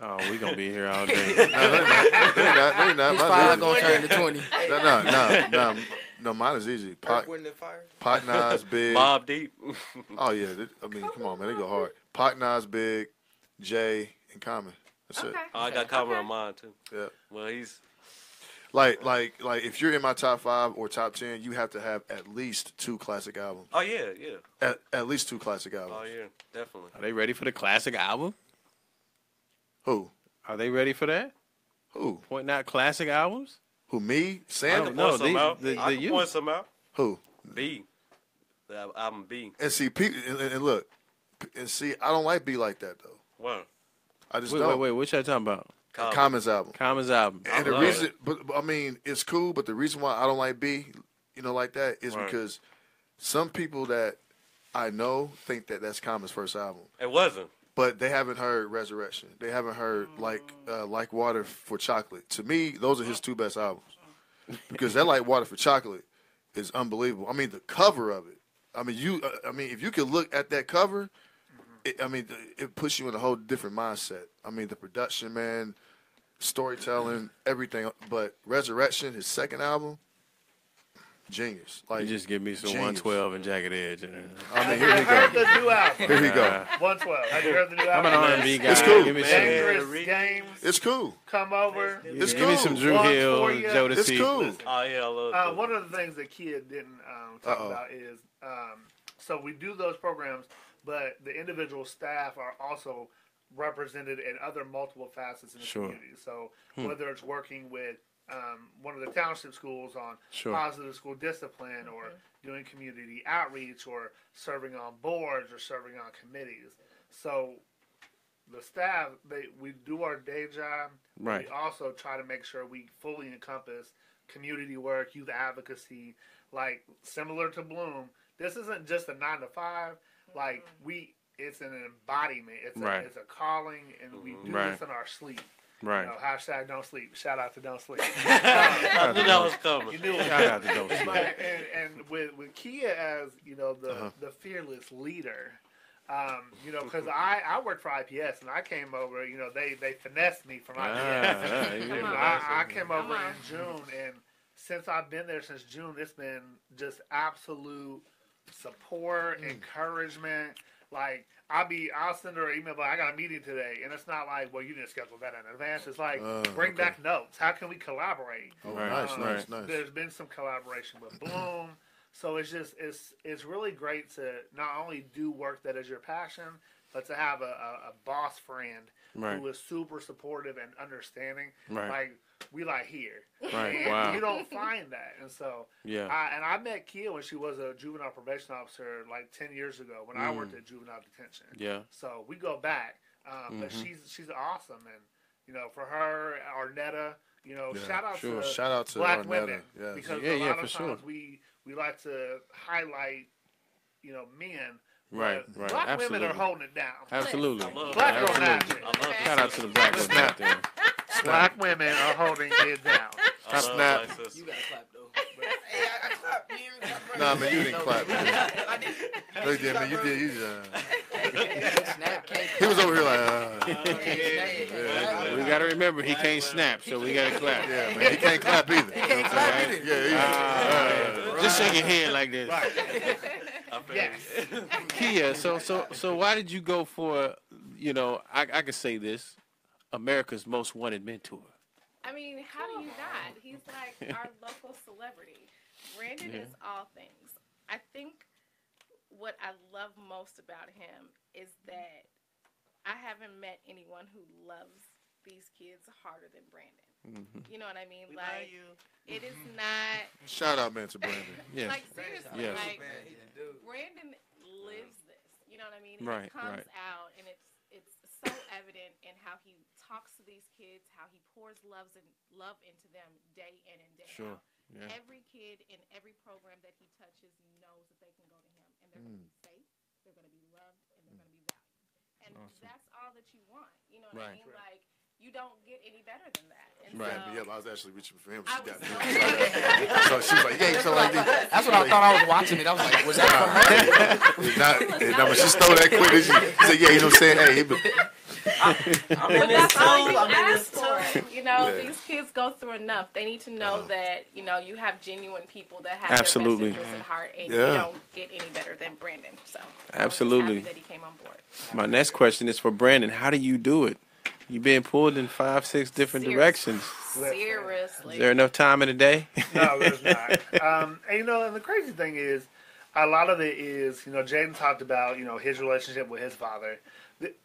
Oh, we gonna be here all day. No, they're not. These Mine's 5 easy. gonna turn to 20. No, mine is easy. Earth, Wind, and Fire. Pac, Nas, Big. Mob Deep. Oh yeah, come on, man, they go hard. Pac, Nas, Big, Jay, and Common. That's it. Okay. Oh, I got comment Okay. on mine too. Yeah. Well, he's Like if you're in my top 5 or top 10, you have to have at least 2 classic albums. oh yeah. At least 2 classic albums. Oh yeah, definitely. Are they ready for the classic album? Who? Are they ready for that? Who? Pointing out classic albums? Who? Me? Sandra? No, Point some out. the I can youth. point some out. Who? B. The album B. And see, people, and look, and see, I don't like B like that though. What? I just Wait, don't. what y'all talking about? Commons album. Commons album. And the love reason, but I mean, it's cool. But the reason why I don't like B, like that, is Right. because some people that I know think that that's Common's first album, It wasn't. but they haven't heard Resurrection. They haven't heard Like Water for Chocolate. To me, those are his 2 best albums because that Like Water for Chocolate is unbelievable. I mean, the cover of it. I mean, if you could look at that cover, it puts you in a whole different mindset. I mean, the production, man, storytelling, everything. But Resurrection, his second album, genius. Like, You just give me some genius. 112 and Jagged Edge. I mean, I heard the new album. Here we go. 112. Have you heard the new I'm album? an R&B guy. It's cool. Give me some, Dangerous Games. It's cool. Come over. It's give me cool. some Drew One Hill, for ya. Jodeci. It's cool. Oh yeah, I love that. One of the things that Kia didn't talk about is so we do those programs, but the individual staff are also represented in other multiple facets in the community. So whether it's working with one of the township schools on positive school discipline, or doing community outreach, or serving on boards, or serving on committees. So the staff, we do our day job. Right. We also try to make sure we fully encompass community work, youth advocacy, like similar to Bloom. This isn't just a 9 to 5. Like it's an embodiment. It's a calling, and we do this in our sleep. Right. You know, hashtag don't sleep. Shout out to don't sleep. I knew that was coming. You knew it. Shout out to Don't Sleep. And with Kia as the fearless leader. Because I worked for IPS, and I came over. They finessed me from IPS. I came over in June, and since I've been there since June, it's been just absolute support, encouragement. Like I'll send her an email, like, I got a meeting today, and it's not like, well, you didn't schedule that in advance. It's like, bring back notes. How can we collaborate? Oh, nice. There's been some collaboration with Bloom. So it's really great to not only do work that is your passion, but to have a boss friend who is super supportive and understanding. Right. Like, we like here. Right. And Wow. you don't find that. And so I met Kia when she was a juvenile probation officer like 10 years ago when I worked at juvenile detention. Yeah. So we go back. But she's awesome, and for her, Arnetta, shout out to Black Arnetta. women, Yes. because Yeah, a lot for of sure. times we like to highlight men. Right. But Right. Black Absolutely. women are holding it down. Absolutely. Black girl Absolutely. magic. Shout out to the black women out there. Black women are holding it down. Stop snap. You gotta clap though. Hey, I clapped. You didn't clap. Nah, man, you didn't clap, man. I did. Look at man, you did. You Snap can't he was over here like, clap. We got to remember, he can't snap, so we got to clap. yeah, man, he can't clap either. He can't clap either. Yeah, Just shake your head like this. Yes. Kia, so why did you go for, I could say this, America's Most Wanted Mentor? I mean, how do you not? He's like our local celebrity. Brandon is all things. I think what I love most about him is that I haven't met anyone who loves these kids harder than Brandon. You know what I mean? It is not. Shout out, man, to Brandon. Yes. Like, seriously, Yes. like, Brandon lives this. You know what I mean? Right, It comes right. out, and it's so evident in how he talks to these kids, how he pours love into them day in and day Sure. out. Yeah. Every kid in every program that he touches knows that they can go to him, and they're going to be safe, they're going to be loved, and they're going to be valued. And that's all that you want. You know what I Right. mean? Like, you don't get any better than that. And Right. so, Yeah, I was actually reaching for him. I She was got so me. So she was like, yeah, you feel like this. That's what I thought I was watching it. I was like, was that for her? Now, when she stole that quick, she said, yeah, you know what I'm saying? Hey, But that's all you ask for. These kids go through enough. They need to know that, you have genuine people that have Absolutely. their best interests at heart, and Yeah. you don't get any better than Brandon. So Absolutely. I was just happy that he came on board. My next question is for Brandon. How do you do it? You're being pulled in 5-6 different directions. Seriously. Is there enough time in the day? No, there's not. And the crazy thing is, a lot of it is, Jaden talked about, his relationship with his father.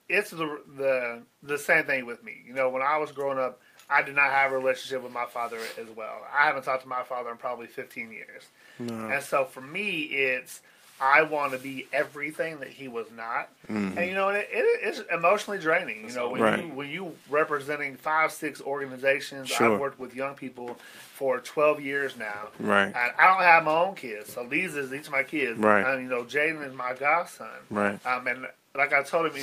It's the same thing with me. When I was growing up, I did not have a relationship with my father as well. I haven't talked to my father in probably 15 years. No. And so for me, it's, I want to be everything that he was not. Mm-hmm. And, it's emotionally draining. When you representing 5-6 organizations, sure. I've worked with young people for 12 years now. Right. And I don't have my own kids. So these are my kids. Right. And, Jaden is my godson. Right. And like I told him,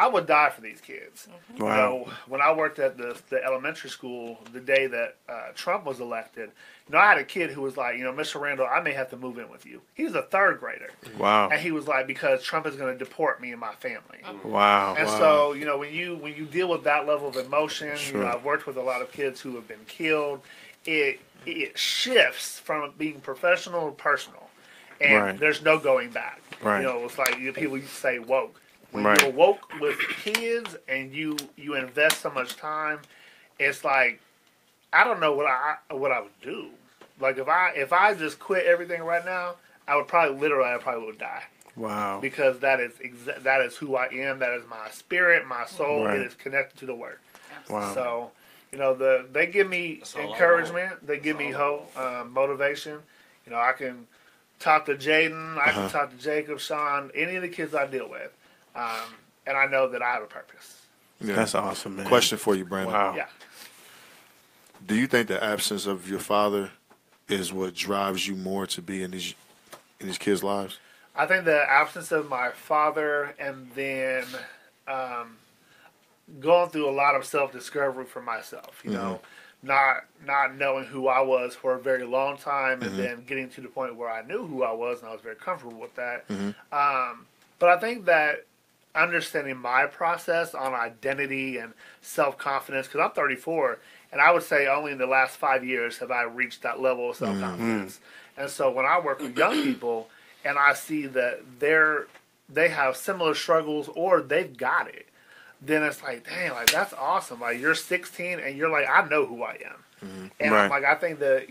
I would die for these kids. Mm-hmm. Wow. When I worked at the elementary school the day that Trump was elected, I had a kid who was like, Mr. Randall, I may have to move in with you. He was a third grader. Wow. And he was like, because Trump is going to deport me and my family. Wow. And so, when you deal with that level of emotion, sure. I've worked with a lot of kids who have been killed. it shifts from being professional to personal, and there's no going back. Right. It's like people say woke. When Right. you're woke with kids and you invest so much time, it's like I don't know what I would do. Like if I just quit everything right now, I probably would die. Wow. Because that is who I am. That is my spirit, my soul. Right. It is connected to the work. Wow. So, they give me encouragement. They give me hope, motivation. I can talk to Jaden. I can talk to Jacob, Sean, any of the kids I deal with, and I know that I have a purpose. Yeah. That's awesome, man. Question for you, Brandon. Wow. Yeah. Do you think the absence of your father is what drives you more to be in these kids' lives? I think the absence of my father, and then going through a lot of self-discovery for myself, not knowing who I was for a very long time, and then getting to the point where I knew who I was, and I was very comfortable with that. But I think that understanding my process on identity and self-confidence, because I'm 34, and I would say only in the last 5 years have I reached that level of self-confidence. And so when I work with young people, and I see that they have similar struggles or they've got it, then it's like, dang, like that's awesome. Like you're 16 and you're like, I know who I am. And I'm like, I think that,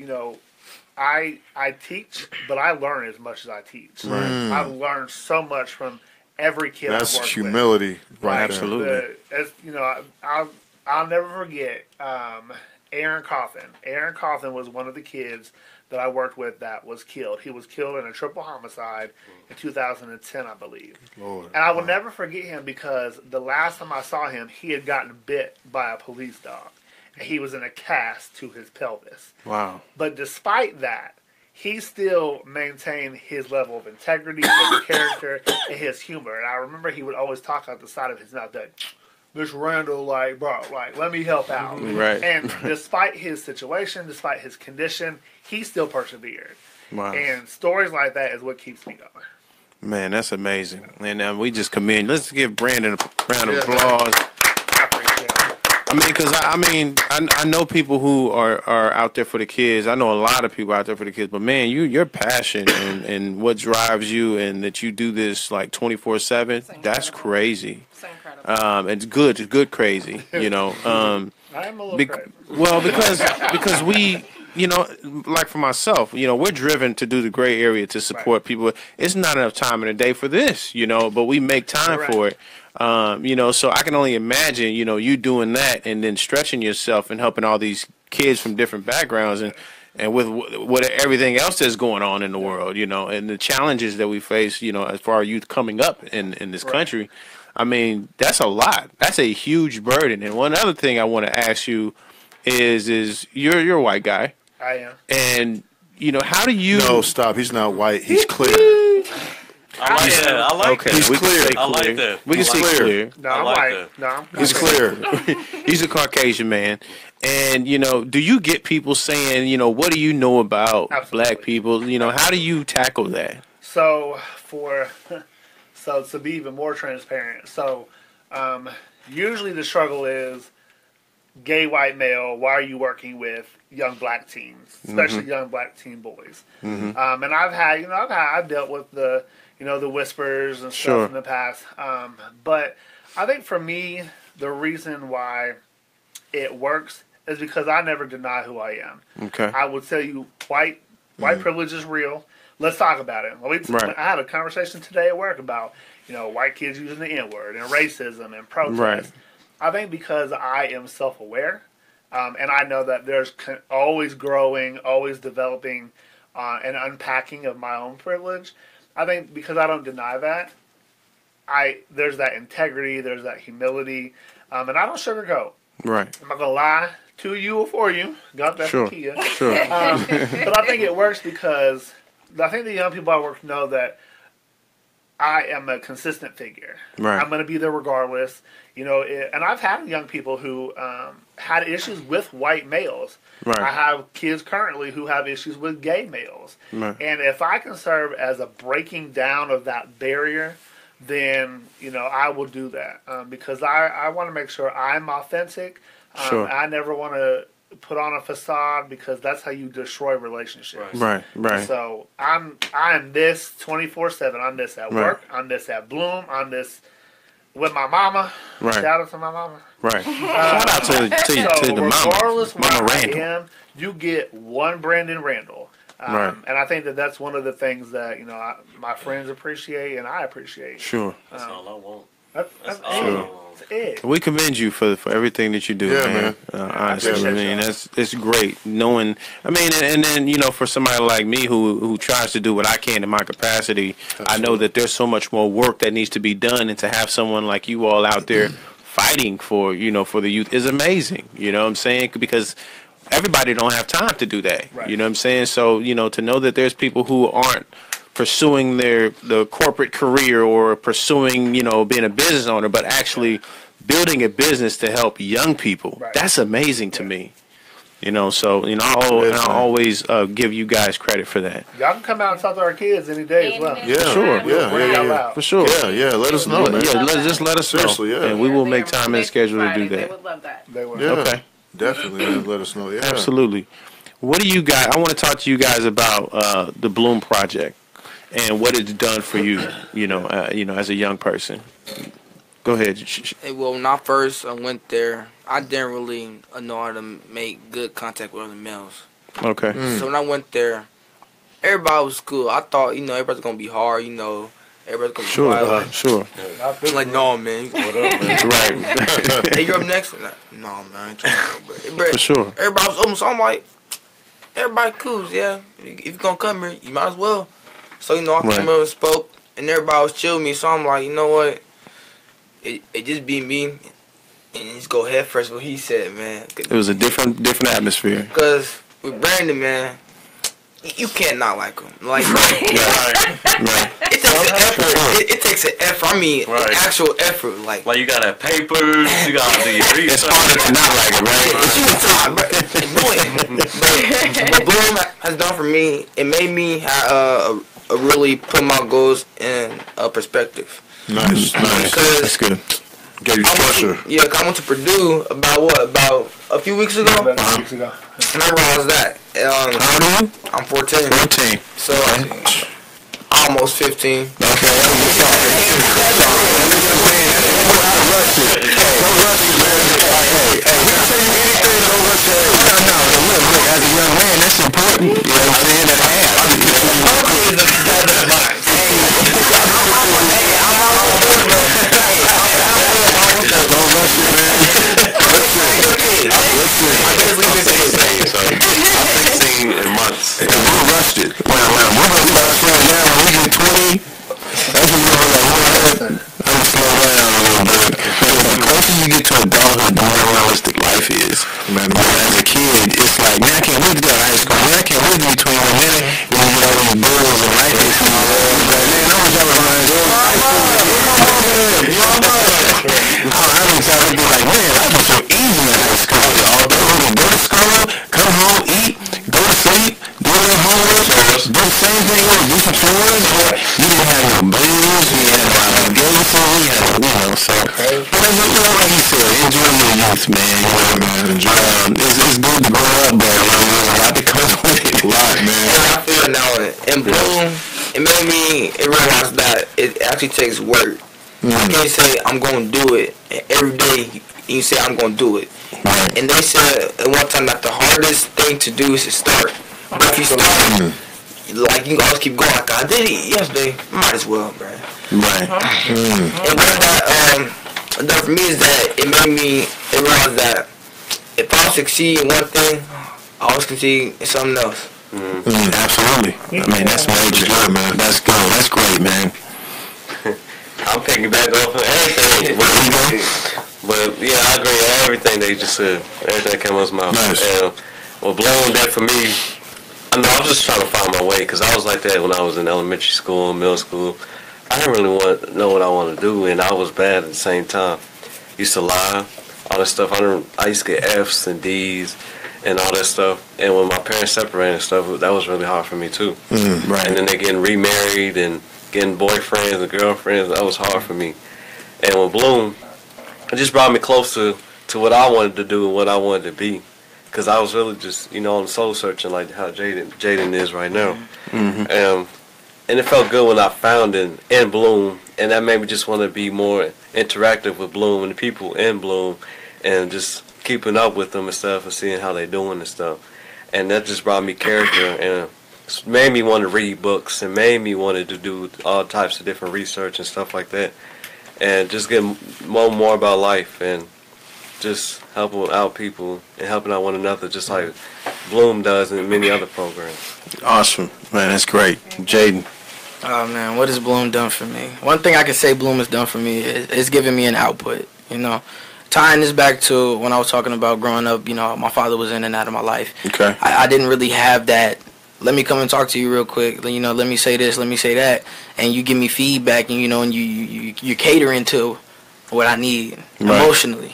I teach, but I learn as much as I teach. I've learned so much from every kid I've That's worked humility, with. right? Absolutely. I'll never forget Aaron Coffin. Aaron Coffin was one of the kids that I worked with that was killed. He was killed in a triple homicide in 2010, I believe. Lord. And I will never forget him because the last time I saw him, he had gotten bit by a police dog. And he was in a cast to his pelvis. Wow. But despite that, he still maintained his level of integrity, his character, and his humor. And I remember he would always talk out the side of his mouth that, Miss Randall, let me help out. Right. And despite his situation, despite his condition, he still persevered. Wow. And stories like that is what keeps me going. Man, that's amazing. And we just commend. Let's give Brandon a round of applause. I appreciate it. I mean, because I know people who are out there for the kids. I know a lot of people out there for the kids. But man, your passion and what drives you, and that you do this like 24/7. That's crazy. It's good crazy. I am a little crazy. Well, because we. Like for myself, we're driven to do the gray area to support people. It's not enough time in the day for this, but we make time for it. So I can only imagine, you doing that and then stretching yourself and helping all these kids from different backgrounds and with everything else that's going on in the world, and the challenges that we face, as far as youth coming up in this country. I mean, that's a lot. That's a huge burden. And one other thing I want to ask you is you're a white guy. I am. And, how do you... No, stop. He's not white. He's clear. I like that. I like that. He's clear. I like that. We can see clear. No, I'm like white. that. No, I'm He's clear. He's a Caucasian man. And, do you get people saying, what do you know about black people? How do you tackle that? So to be even more transparent, usually the struggle is gay white male. Why are you working with young black teens, especially young black teen boys? And I've dealt with the whispers and stuff in the past. But I think for me, the reason why it works is because I never deny who I am. Okay. I will tell you, white privilege is real. Let's talk about it. I had a conversation today at work about, white kids using the N-word and racism and protest. Right. I think because I am self-aware, and I know that there's always growing, always developing, and unpacking of my own privilege. I think because I don't deny that, there's that integrity, there's that humility, and I don't sugarcoat. Right. I'm not gonna lie to you or for you. Got that from Kia. Sure. But I think it works because I think the young people I work with know that I am a consistent figure. Right. I'm going to be there regardless. And I've had young people who had issues with white males. Right. I have kids currently who have issues with gay males. Right. And if I can serve as a breaking down of that barrier, then, I will do that. Because I want to make sure I'm authentic. Sure. I never want to put on a facade because that's how you destroy relationships. Right. So I'm this 24/7. I'm this at work. I'm this at Bloom. I'm this with my mama. Right. Shout out to my mama. Right. Shout out to the mama. Regardless Mama where Randall. I am, you get one Brandon Randall. Right. And I think that's one of the things that my friends appreciate and I appreciate. Sure. That's all I want. That's all I it. want. That's it. We commend you for everything that you do, Yeah, man. Honestly, I appreciate mean, y'all. it's great knowing. I mean, and then for somebody like me who tries to do what I can in my capacity, I know that there's so much more work that needs to be done, and to have someone like you all out there fighting for for the youth is amazing. You know what I'm saying? Because everybody don't have time to do that. Right. You know what I'm saying? So to know that there's people who aren't pursuing the corporate career or pursuing being a business owner, but actually building a business to help young people. Right. That's amazing to me. So I always give you guys credit for that. Y'all can come out and talk to our kids any day as well. Yeah, Sure. Yeah. For sure. Yeah. Let us know, man. Yeah, just let us know. Seriously, yeah. And we will They make are time in the Monday schedule through to do Friday. that. They would love that. They will. Yeah. Okay. Definitely, man. Let us know. Yeah. Absolutely. What do you guys? I want to talk to you guys about the Bloom Project and what it's done for you. As a young person. Go ahead. Well, when I first went there, I didn't really know how to make good contact with other males. Okay. So when I went there, everybody was cool. I thought, everybody's gonna be hard. Everybody's gonna be wild. Sure. I'm like, no, man. What up, man? Right. Hey, you're up next. No, man, I ain't trying to go, bro. For sure. Everybody was open, so I'm like, everybody cool, yeah. If you're gonna come here, you might as well. So, I came Right. over and spoke, and everybody was chill with me, so I'm like, you know what? It just be me, and just go head first what he said, man. It was a different atmosphere. Because with Brandon, man, you can't not like him. Like, Right. it takes an effort. It takes an effort. I mean, Right. an actual effort. Like You gotta have papers, you gotta do your research. It's harder to not like it, right? It's you time, bro. Annoying. But what Bloom has done for me, it made me really put my goals in perspective. Nice. Because That's good. Gave you structure. I went to Purdue about a few weeks ago, About 2 weeks ago. and I realized that. How old are you? I'm 14, 14. so almost 15. As a young man, that's important. You know what I'm saying? That I have. in months. We're rusted. We're going to start slowing down when we get 20. That's when we're like, I'm going to slow down a little bit. The closer you get to adulthood, the more realistic life is. Man, as a kid, it's like, man, I can't wait to go to high school. Man, I can't wait to be 21 minutes. And you get all these bills and life is man, I wish I was high school. I was trying to be like, man, life was so easy in high school. Go to school, come home, eat, go to sleep, do a little homework, do the same thing, do some chores, or you didn't have no bills, you had no obligation, you had, so. But like you said, enjoy your youth, man. It's good to grow up, but a lot that comes with it. A lot, man. And I feel it now. And Bloom, it made me realize that it actually takes work. I can't say I'm going to do it, and every day you say I'm going to do it. Right. And they said at one time that the hardest thing to do is to start. But if you start, like, you can always keep going. Like, I did it yesterday, might as well, bro. Right. And what that done for me is that it made me realize that if I succeed in one thing, I always succeed in something else. Absolutely. I mean, that's major, man. That's good. That's great, man. I'm picking back off of everything. But yeah, I agree with everything they just said. Everything came out of his mouth. Nice. And what blown that for me, I know I'm just trying to find my way because I was like that when I was in elementary school and middle school. I didn't really know what I wanted to do, and I was bad at the same time. Used to lie, all that stuff. I used to get F's and D's and all that stuff. And when my parents separated and stuff, that was really hard for me too. Right. And then they getting remarried and getting boyfriends and girlfriends, that was hard for me. And with Bloom, it just brought me closer to what I wanted to do and what I wanted to be. because I was really just, on soul searching like how Jaden is right now. And it felt good when I found it in Bloom, and that made me just want to be more interactive with Bloom and the people in Bloom, and just keeping up with them and stuff and seeing how they're doing and stuff. And that just brought me character and made me want to read books and made me want to do all types of different research and stuff like that, and just get more about life and just helping out people and helping out one another, just like Bloom does in many other programs. Awesome, man. That's great, Jaden. Oh man, what has Bloom done for me? One thing I can say Bloom has done for me is giving me an output. Tying this back to when I was talking about growing up, my father was in and out of my life. Okay. I didn't really have that. Let me come and talk to you real quick. Let me say this, let me say that, and you give me feedback, and and you're catering to what I need emotionally.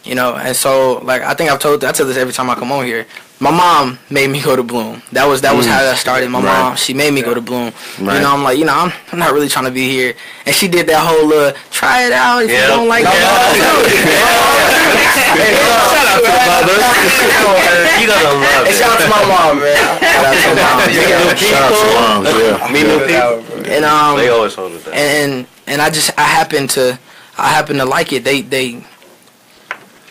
And so I think I tell this every time I come on here. My mom made me go to Bloom. That was how that started. My mom, she made me go to Bloom. Right. I'm like, I'm not really trying to be here. And she did that whole try it out if you don't like it. You gotta love it. Shout out to my mom, man. Shout out to mom. Meet new people. And they always hold it down. And I happen to like it.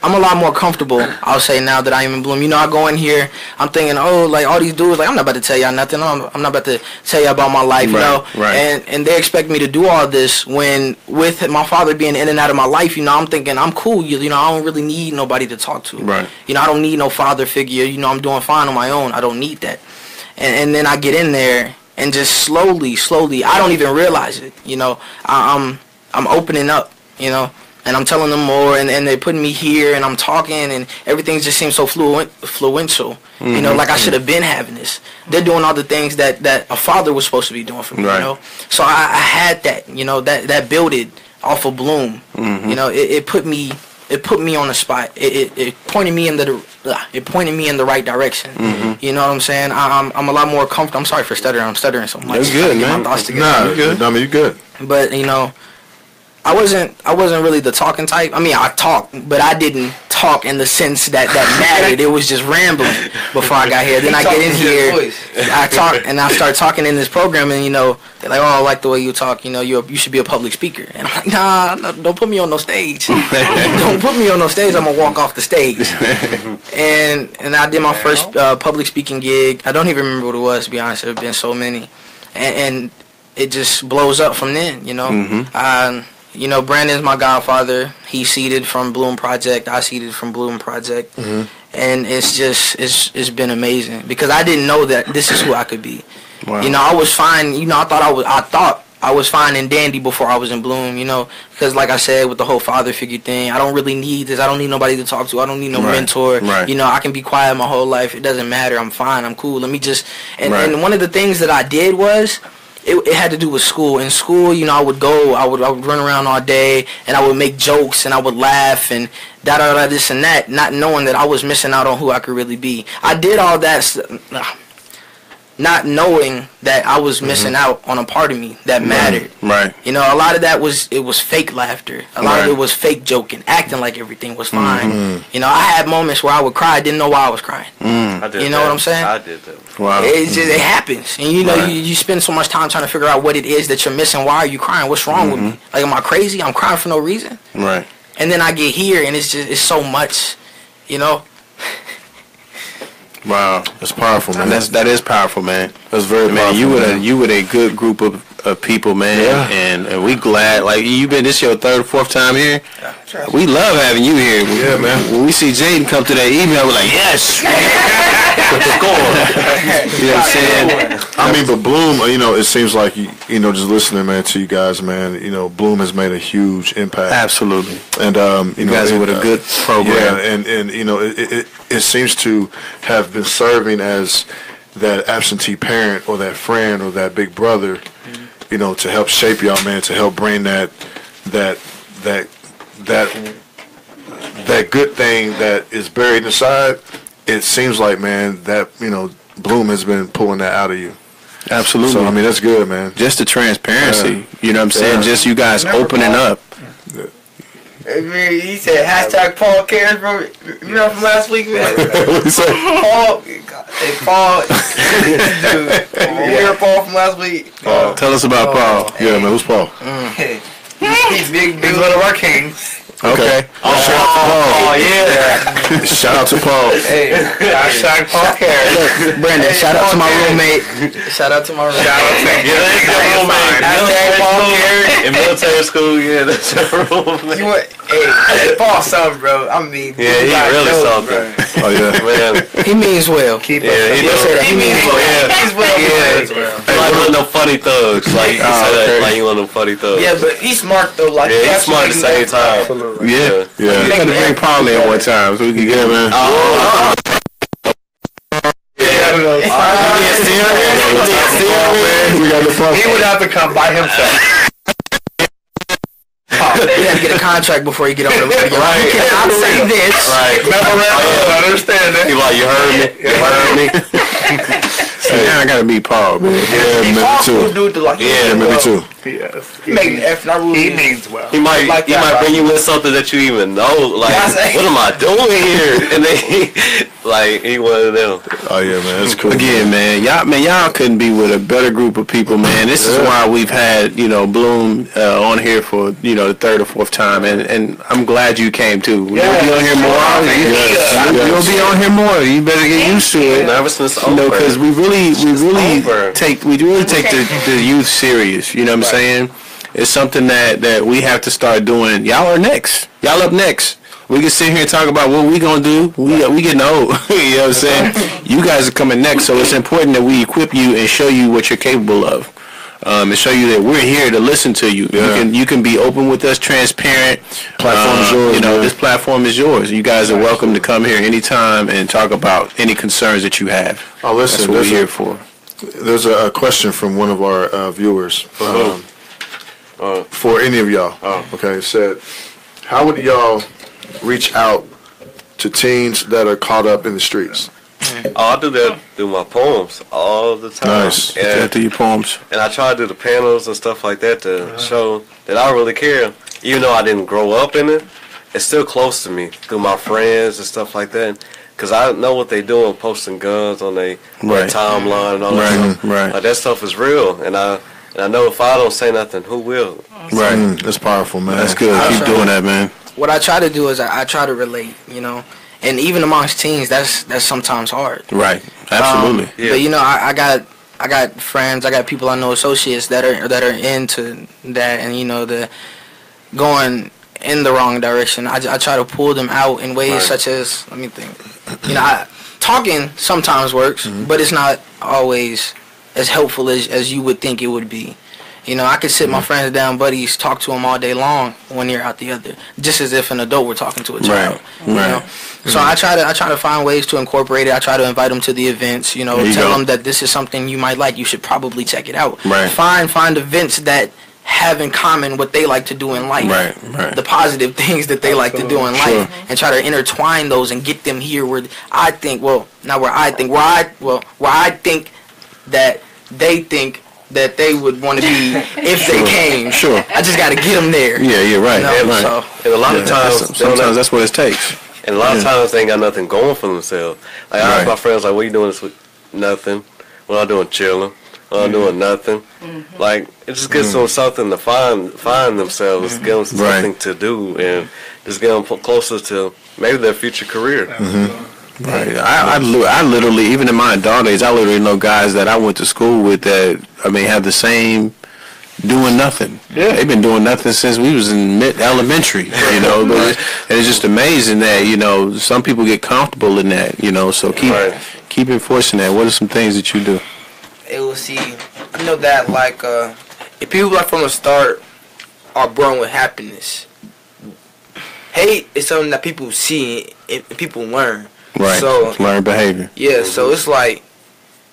I'm a lot more comfortable, I'll say, now that I am in Bloom. I go in here, I'm thinking, all these dudes, I'm not about to tell y'all nothing. I'm not about to tell y'all about my life, Right. And they expect me to do all this when, with my father being in and out of my life, I'm thinking, I'm cool. I don't really need nobody to talk to. Right. I don't need no father figure. I'm doing fine on my own. I don't need that. And then I get in there, and just slowly, I don't even realize it. I'm opening up, and I'm telling them more, and they're putting me here, and I'm talking, and everything just seems so fluential. Like I should have been having this. They're doing all the things that a father was supposed to be doing for me, So I had that, that builded off of Bloom. It put me on the spot. It pointed me in the right direction. You know what I'm saying? I'm a lot more comfortable. I'm sorry for stuttering. I'm stuttering so much. That's good, man. My thoughts together. You're good. I mean, you're good. But I wasn't really the talking type. I mean, I talked, but I didn't talk in the sense that mattered. It was just rambling before I got here. Then I get in here, I talk, and I start talking in this program, and they're like, "Oh, I like the way you talk. You should be a public speaker." And I'm like, "Nah, don't put me on no stage. Don't put me on no stage. I'm gonna walk off the stage." And I did my first public speaking gig. I don't even remember what it was, to be honest. There have been so many, and it just blows up from then. Brandon's my godfather. He seeded from Bloom Project. I seeded from Bloom Project. And it's been amazing because I didn't know that this is who I could be. Wow. I was fine. I thought I was fine and dandy before I was in Bloom. Because like I said, with the whole father figure thing, I don't really need this. I don't need nobody to talk to. I don't need no mentor. Right. I can be quiet my whole life. It doesn't matter. I'm fine. I'm cool. Let me just and one of the things that I did was. It had to do with school. In school, I would run around all day, and I would make jokes, and I would laugh, and this and that, not knowing that I was missing out on who I could really be. I did all that, not knowing that I was missing out on a part of me that mattered. Right. A lot of that was fake laughter. A lot of it was fake joking, acting like everything was fine. I had moments where I would cry, I didn't know why I was crying. I did what I'm saying? I did that. Wow. It happens. And you spend so much time trying to figure out what it is that you're missing. Why are you crying? What's wrong with me? Like, am I crazy? I'm crying for no reason. Right. And then I get here, and it's so much, Wow, that's powerful, man. That is powerful, man. That's very man. powerful. You with a good group of people, man. Yeah. And we glad. Like you been this your third or fourth time here. Yeah. We love having you here. Yeah, man. When we see Jaden come to that email, we're like, yes. Let's go. You know what I'm saying? I mean, but Bloom, it seems like just listening, man, to you guys, man. Bloom has made a huge impact. Absolutely. And you guys are with a good program. Yeah, and it seems to have been serving as that absentee parent or that friend or that big brother, to help shape y'all, man, to help bring that good thing that is buried inside. It seems like, man, that Bloom has been pulling that out of you. Absolutely. So I mean, that's good, man. Just the transparency. You know what I'm saying? Just you guys opening up. Man, he said hashtag Paul cares, bro. You know from last week, man. What you say? Paul, hey Paul, dude. You hear Paul from last week? Tell us about Paul. Yeah, man. Who's Paul? He's big. He's one of our kings. Okay. Shout out to Paul. Oh yeah. Shout out to Paul. Hey, hashtag Paul cares. Look, Brandon, shout out to my roommate. Shout out to my roommate. Hashtag Paul cares. In military school, yeah, that's your roommate. You want, hey, Paul something, bro. I mean, Yeah, he really something. Oh yeah. Man, He means well. yeah, he does. He means well. Yeah. He's well. He like one of them funny thugs. Like, you said that, like you one of them funny thugs. Yeah, but he's smart though. Like, Yeah, he's smart at the same time. Yeah. Yeah. You had to bring Paul in one time so we could get him in. We got the Paul. He would have to come by himself. You have to get a contract before you get on the radio. Right. You cannot say this. Right. I understand that. He like, you heard me? You heard me? Now I gotta meet Paul, man. Yeah, He me Paul too. cool dude to like. Yeah, Me too. Yes. He make F not rude. He means well. He might, Like he that, might right? bring you in something that you even know. Like, Yeah, I say- what am I doing here? And then he one of them. Oh yeah, man. That's cool. Again, man, y'all couldn't be with a better group of people, man. This is why we've had, Bloom on here for, the third or fourth time, and I'm glad you came too. You'll be on here more. You'll be on here more. You better get used to it. Nervousness over. Because we really over. take the youth serious. You know what I'm saying? It's something that we have to start doing. Y'all are next. Y'all up next. We can sit here and talk about what we gonna do. We getting old. You know what I'm saying? You guys are coming next, so it's important that we equip you and show you what you're capable of, and show you that we're here to listen to you. Yeah. You can be open with us, transparent. Platform is yours, man. This platform is yours. You guys are welcome to come here anytime and talk about any concerns that you have. Oh, listen. That's what we're here for. There's a question from one of our viewers for any of y'all. Okay, it said, how would y'all reach out to teens that are caught up in the streets? Oh, I do that through my poems all the time. Nice. And, After your poems. and I try to do the panels and stuff like that to show that I really care. Even though I didn't grow up in it, it's still close to me through my friends and stuff like that. Because I know what they doing, posting guns on their timeline and all that stuff. Right. Like, that stuff is real. And I know if I don't say nothing, who will? Right. That's powerful, man. That's good. Keep doing that, man. What I try to do is I try to relate, and even amongst teens, that's sometimes hard. Right. Absolutely. Yeah. But I got friends, I got people I know, associates that are into that, and the going in the wrong direction. I try to pull them out in ways such as, let me think. Talking sometimes works, but it's not always as helpful as you would think it would be. I could sit my friends down, buddies, talk to them all day long, one ear out the other, just as if an adult were talking to a child. Right. So I try to find ways to incorporate it. I try to invite them to the events. Tell them that this is something you might like. You should probably check it out. Right. Find events that have in common what they like to do in life. Right. The positive things that they like to do in life, and try to intertwine those and get them here where I think that they think that they would want to be if they came. Sure. I just got to get them there. Yeah, right. Right. So, And a lot of times, Sometimes that's what it takes. and a lot of times they ain't got nothing going for themselves. Like, I ask my friends, like, what you doing this week? Nothing. What I'm doing, chilling. What I'm doing, nothing. Like, it just gives them something to find themselves, give them something to do, and just get them closer to maybe their future career. Right. I literally, even in my adult days, I literally know guys that I went to school with that, have the same doing nothing. Yeah. They've been doing nothing since we was in elementary, But and it's just amazing that, some people get comfortable in that, so keep enforcing that. What are some things that you do? It will see. I know that if people from the start are born with happiness, hate is something that people see and people learn. Right. So learn behavior. Yeah. So it's like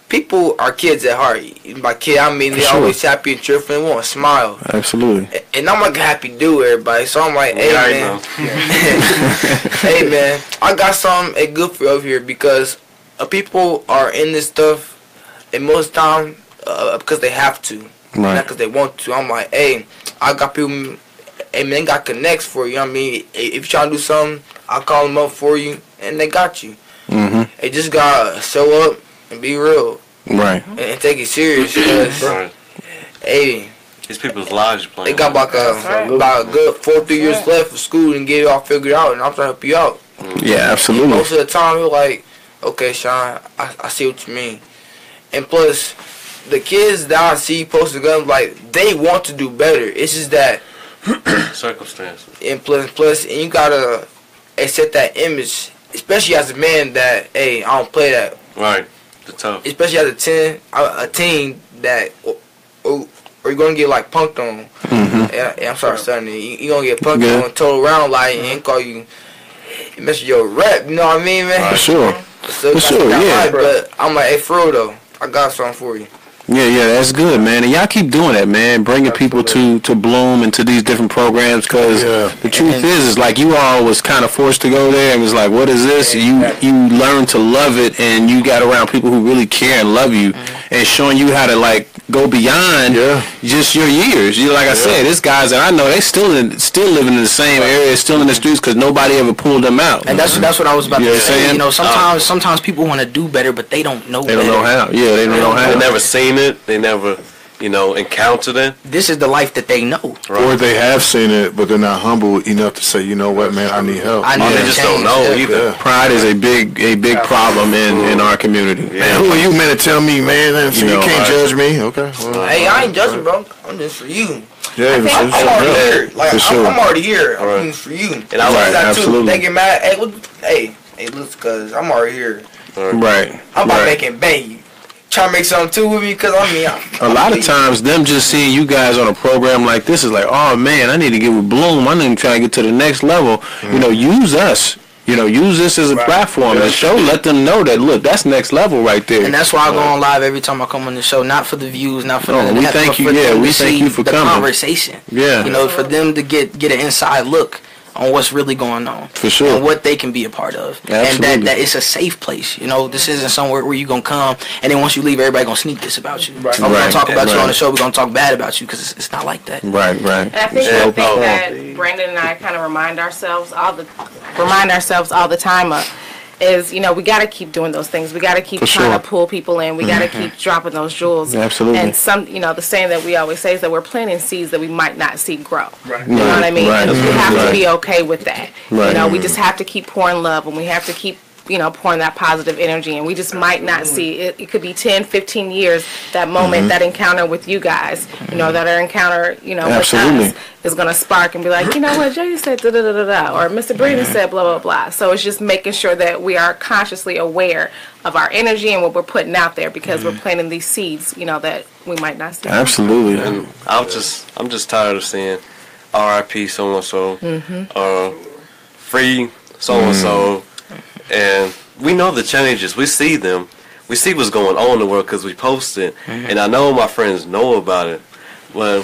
people are kids at heart. By kid, I mean they always happy and cheerful and want to smile. Absolutely. And I'm like a happy dude, everybody. So I'm like, hey man, hey man, I got something good for you over here because people are in this stuff, and most time because they have to, not because they want to. I'm like, hey, I got people hey man, they got connects for you. You know what I mean, if you trying to do something, I'll call them up for you, and they got you. Mm-hmm. They just gotta show up and be real, Right. and take it serious. Because, Right. hey, These people's lives you they playing. got about a good 4-3 years left for school and get it all figured out, and I'm trying to help you out. Yeah, absolutely. Most of the time, you're like, okay, Sean, I see what you mean. And plus, the kids that I see posting guns, like, they want to do better. It's just that, Circumstances. and plus, and you gotta accept that image, especially as a man that, hey, I don't play that. Right. The tough. Especially as a teen that, or you're gonna get like punked on. Mm-hmm. Yeah, I'm sorry, son. You gonna get punked Yeah. on, told around like, and call you, mess with your rep. You know what I mean, man? For sure. So For sure, yeah. right, but I'm like, hey, for real though, I got something for you. Yeah, that's good, man. And y'all keep doing that, man. Bringing people to Bloom and to these different programs, because the truth is like you all was kind of forced to go there and was like, what is this? You learn to love it, and you got around people who really care and love you, and showing you how to like go beyond just your years. You like I said, this guys that I know, they still living in the same area, still in the streets because nobody ever pulled them out. And that's what I was about You know to what I'm say. saying? You know, sometimes people want to do better, but they don't know. They don't know how. Yeah, they don't know how. They never seen it. They never, encountered it. This is the life that they know. Right. Or they have seen it, but they're not humble enough to say, you know what, man, I need help. I need Or they to just change. don't know either. Yeah. Pride is a big problem in our community. Man, who are you, man, to tell me, man? So you can't judge me. Okay. Well, Hey, I ain't judging, bro. I'm just for you. yeah, I think I'm already here. Like, For sure. I'm already here. I'm Right. doing this for you. And I Like like that too. absolutely. They get mad. Hey, look, hey, listen, cause I'm already here. Right. I'm about right. making bang. Trying to make something too with me, cause A lot of times, them just seeing you guys on a program like this is like, oh man, I need to get with Bloom. I need to try to get to the next level. Use us. Use this as a platform to show, let them know that look, that's next level right there. And that's why I go on live every time I come on the show, not for the views, not for we that, thank but you. for Yeah, them we to thank see you for the coming. conversation. Yeah. For them to get an inside look on what's really going on. For sure. And what they can be a part of. Absolutely. And that it's a safe place. This isn't somewhere where you're going to come and then once you leave, everybody going to sneak this about you. Right. We're going to talk about you on the show. We're going to talk bad about you because it's not like that. Right. And I think the thing that Brandon and I kind of remind ourselves all the time of is, we got to keep doing those things. We got to keep trying to pull people in. We got to keep dropping those jewels. Absolutely. And the saying that we always say is that we're planting seeds that we might not see grow. Right. You know what I mean? Right. And we have to be okay with that. Right. We just have to keep pouring love, and we have to keep pouring that positive energy, and we just might not see it. It could be 10, 15 years, that moment, that encounter with you guys, that our encounter, with Absolutely. us is going to spark and be like, you know what, Jay said da-da-da-da-da, or Mr. Brandon said blah, blah, blah. So it's just making sure that we are consciously aware of our energy and what we're putting out there, because we're planting these seeds, that we might not see. Absolutely. And I'm just tired of seeing R.I.P. so and so, free so and so, and we know the changes. We see them. We see what's going on in the world because we post it, and I know my friends know about it. But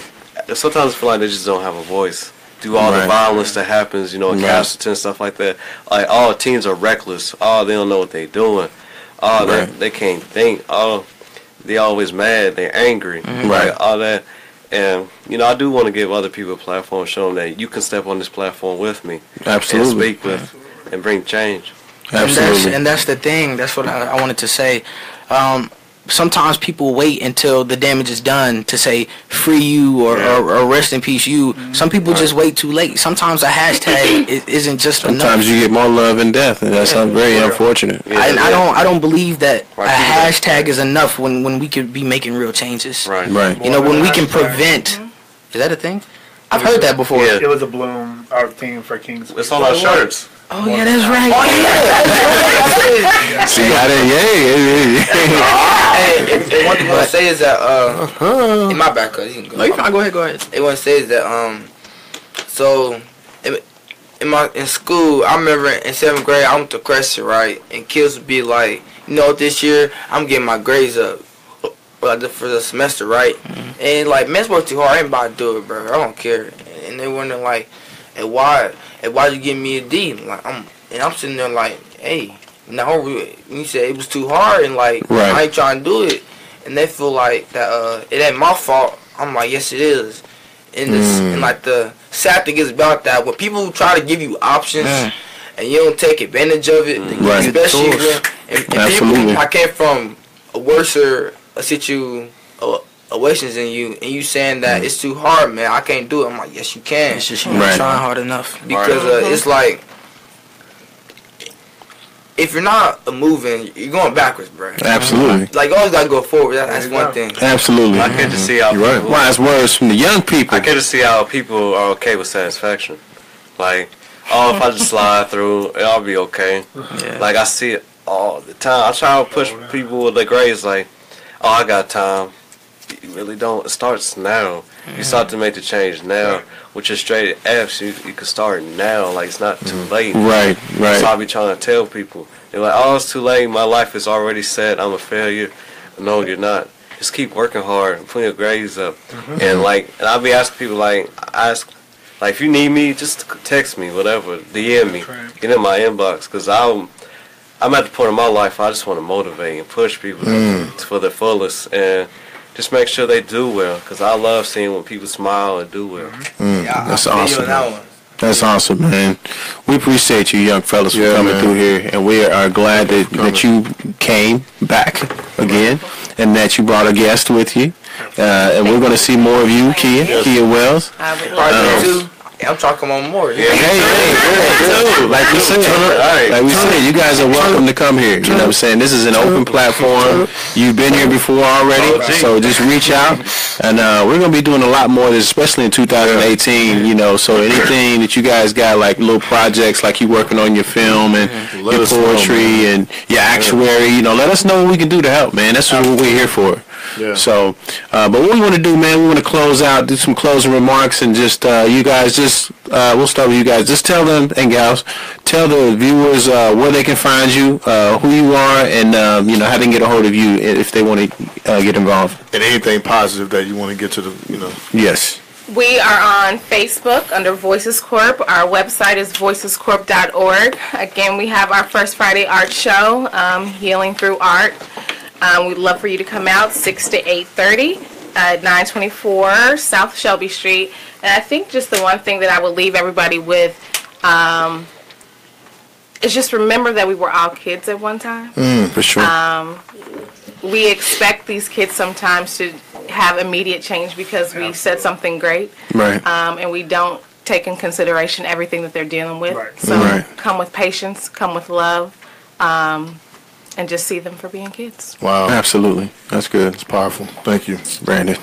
sometimes I feel like they just don't have a voice. Through all the violence that happens, in Castleton and stuff like that. Like, all teens are reckless. They don't know what they're doing. They can't think. They always mad. They're angry. Right. All that. And, I do want to give other people a platform, show them that you can step on this platform with me. Absolutely. And speak with and bring change. Absolutely. And that's the thing. That's what I wanted to say. Sometimes people wait until the damage is done to say free you or rest in peace you. Some people just wait too late. Sometimes a hashtag isn't just enough. Sometimes you get more love and death, and that's very unfortunate. I don't believe that a hashtag is enough when we could be making real changes. Right. When we can prevent. Is that a thing? I've heard that before. Yeah. It was a Bloom, our theme for King's. It's on our shirts. Oh yeah, that's right. See, I didn't, Hey, one thing I want to say is that, in my back, cause you can go. No, you fine. Go ahead. They want to say is that, so, in school, I remember in 7th grade, I went to Crescent, right? And kids would be like, this year, I'm getting my grades up for the semester, right? And, like, man, work too hard. I ain't about to do it, bro. I don't care. And they wondering, like, why you give me a D? Like, I'm sitting there like, hey, now you said it was too hard, and like, I ain't trying to do it. And they feel like that, it ain't my fault. I'm like, yes, it is. And this, and like the sad thing is about that, when people try to give you options and you don't take advantage of it, especially when and people, I came from a worse situations than you, and you saying that it's too hard, man, I can't do it. I'm like, yes, you can. It's just you're not trying hard enough. Because it's like, if you're not moving, you're going backwards, bro. Absolutely. Like, you always got to go forward. That's one thing. Absolutely. I get to see how people, wise words from the young people. I get to see how people are okay with satisfaction. Like, if I just slide through, I'll be okay. Yeah. Like, I see it all the time. I try to push people with their grades like, I got time. You really don't. It starts now. You start to make the change now. With your straight F's, you can start now. Like, it's not too late. Right. So I be trying to tell people. They're like, it's too late. My life is already set. I'm a failure. No, you're not. Just keep working hard and putting your grades up. And I'll be asking people, if you need me, just text me, whatever. DM me. Get in my inbox. Because I'm at the point in my life I just want to motivate and push people for the fullest. And just make sure they do well, because I love seeing when people smile and do well. That's awesome. That's awesome, man. We appreciate you young fellas for coming through here, and we are glad that you came back again and that you brought a guest with you. And we're going to see more of you, Kia Wells. I'm talking about more. Hey, like we said, you guys are welcome to come here. You know what I'm saying? This is an open platform. You've been here before already, so just reach out. And we're going to be doing a lot more of this, especially in 2018, you know, so anything that you guys got, like little projects, like you working on your film and your poetry and your actuary, you know, let us know what we can do to help, man. That's what we're here for. Yeah. So, but what we want to do, man, we want to close out, do some closing remarks, and just you guys, we'll start with you guys. Just tell them, and gals, tell the viewers where they can find you, who you are, and you know, how they can get a hold of you if they want to get involved. And anything positive that you want to get to the, you know. Yes. We are on Facebook under Voices Corp. Our website is voicescorp.org. Again, we have our First Friday art show, Healing Through Art. We'd love for you to come out 6 to 8:30 at 924 South Shelby Street. And I think just the one thing that I would leave everybody with is just remember that we were all kids at one time. For sure. We expect these kids sometimes to have immediate change because we said something great. Right. And we don't take in consideration everything that they're dealing with. Right. So come with patience, come with love. And just see them for being kids. Wow. Absolutely. That's good. It's powerful. Thank you, Brandon.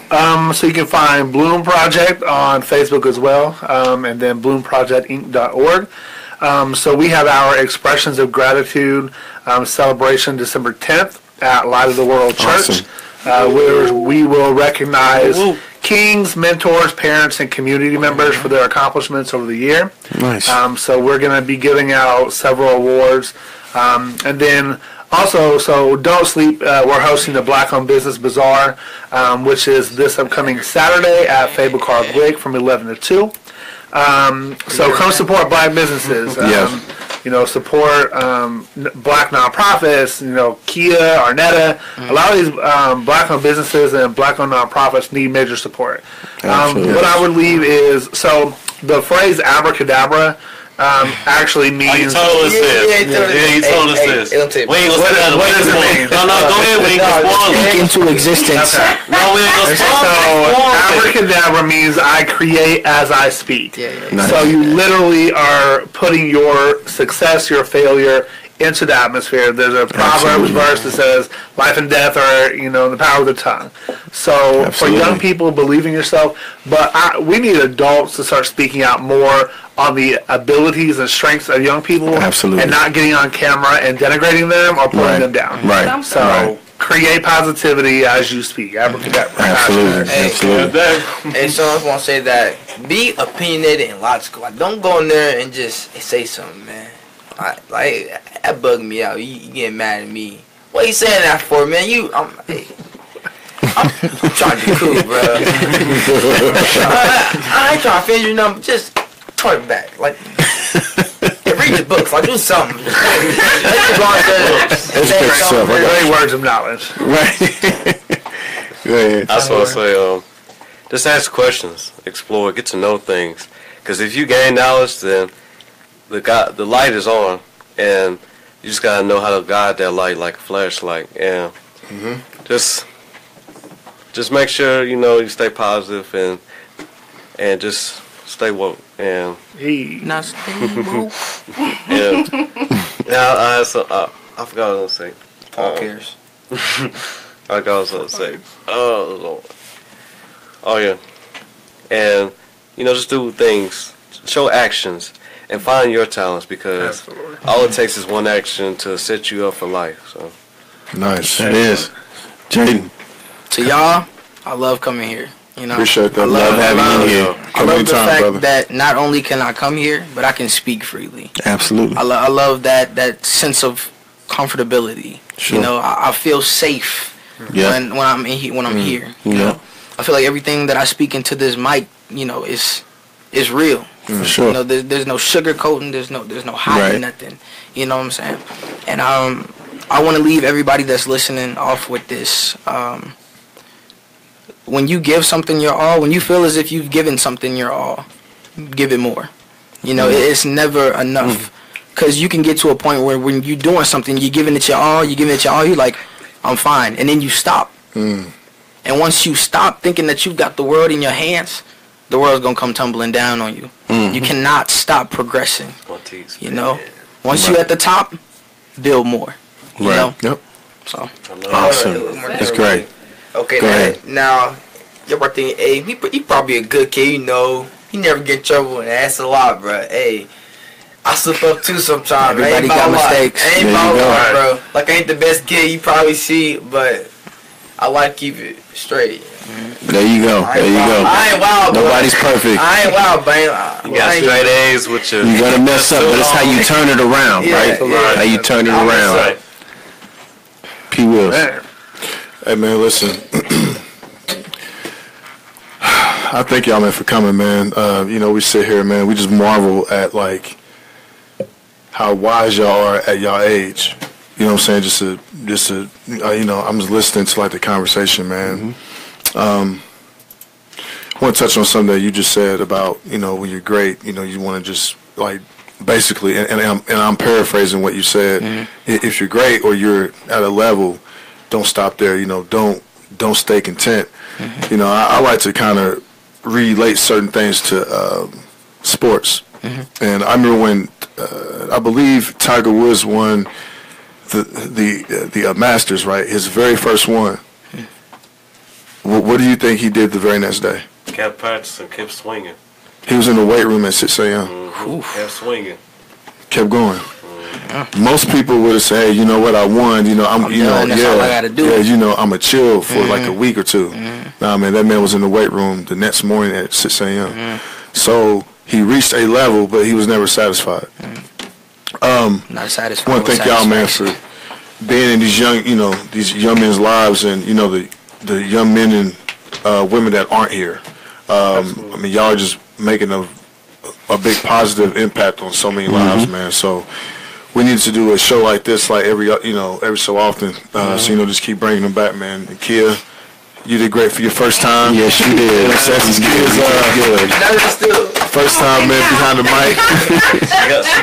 So you can find Bloom Project on Facebook as well, and then bloomprojectinc.org. So we have our Expressions of Gratitude celebration December 10th at Light of the World Church, where we will recognize kings, mentors, parents, and community members for their accomplishments over the year. Nice. So we're going to be giving out several awards. And then also, so don't sleep. We're hosting the Black Owned Business Bazaar, which is this upcoming Saturday at Fable Car Blake from 11 to 2. So come support black businesses. You know, support black nonprofits. You know, Kia, Arnetta. A lot of these black-owned businesses and black-owned nonprofits need major support. What I would leave is, so the phrase abracadabra actually means. You told us this. You told us this. We ain't gonna say that. What does it mean? No, go ahead. We ain't gonna spoil it. Speak into existence. No, we ain't gonna spoil it. So abracadabra means I create as I speak. Nice. So you literally are putting your success, your failure into the atmosphere. There's a Proverbs verse that says, life and death are, you know, in the power of the tongue. So for young people, believe in yourself. But we need adults to start speaking out more on the abilities and strengths of young people. Absolutely. And not getting on camera and denigrating them or pulling them down. Right. So create positivity as you speak. Abracadabra. Absolutely. And so I want to say that be opinionated and logical. Like, don't go in there and just say something, man. Like that bugged me out. You getting mad at me? What you saying that for, man? I'm trying to be cool, bro. I ain't trying to finish your number. Just talk back. Like, read the books. Like, do something. Great words of knowledge. Right. Go ahead. I just want to say, just ask questions, explore, get to know things. Because if you gain knowledge, then the light is on, and you just gotta know how to guide that light like a flashlight. And just make sure you stay positive and just stay woke. And Not stay woke. yeah, I forgot what I was gonna say. Who cares? I forgot what I was gonna say. Oh Lord. Oh yeah, and just do things, show actions, and find your talents, because all it takes is one action to set you up for life. So Nice. It is. Jaden. To y'all, I love coming here. Appreciate that. I love having you here. I love the fact brother. that not only can I come here, but I can speak freely. Absolutely. I love that sense of comfortability. Sure. I feel safe when I'm here. You know, I feel like everything that I speak into this mic, is real. For sure. There's no sugarcoating. There's no hiding nothing. You know what I'm saying? And I want to leave everybody that's listening off with this. When you give something your all, when you feel as if you've given something your all, give it more. It's never enough. Because you can get to a point where when you're doing something, you're giving it your all, you're like, I'm fine. And then you stop. And once you stop thinking that you've got the world in your hands, the world's going to come tumbling down on you. You cannot stop progressing. Once you're at the top, build more. You know? Yep. So. Awesome. That's great. Okay, now your birthday, hey, he probably a good kid, he never get in trouble and ask a lot, bro. Hey, I slip up too sometimes. Everybody got mistakes. I ain't about lot, bro. Like, I ain't the best kid you probably see, but I like to keep it straight. There you go. I ain't wild, bro. Nobody's perfect. I ain't wild, man. you got straight A's with your. You're gonna mess up, but it's how you turn it around, right? Yeah. How you turn it around. Right. P. Wills. Hey, man, listen. I thank y'all, man, for coming, man. We sit here, man. We just marvel at, how wise y'all are at y'all age. You know what I'm saying? I'm just listening to, the conversation, man. I want to touch on something that you just said about, when you're great, you want to just, basically, and I'm paraphrasing what you said. If you're great or you're at a level, don't stop there. Don't stay content. I like to kind of relate certain things to sports. And I remember when I believe Tiger Woods won the Masters, right? His very first one. What do you think he did the very next day? Kept practicing, kept swinging. He was in the weight room at 6 a.m. Kept swinging. Kept going. Most people would have said, hey, you know what, I won. That's all I gotta do. Yeah, I'm a chill for a week or two. Nah, man, that man was in the weight room the next morning at 6 a.m. So he reached a level, but he was never satisfied. Not satisfied. I want to thank y'all, man, for being in these young men's lives, and the young men and women that aren't here. Y'all are just making a big positive impact on so many lives, man. So we need to do a show like this, every so often. So just keep bringing them back, man. And Kia, you did great for your first time. Yes, you did. Good. First time, man, behind the mic.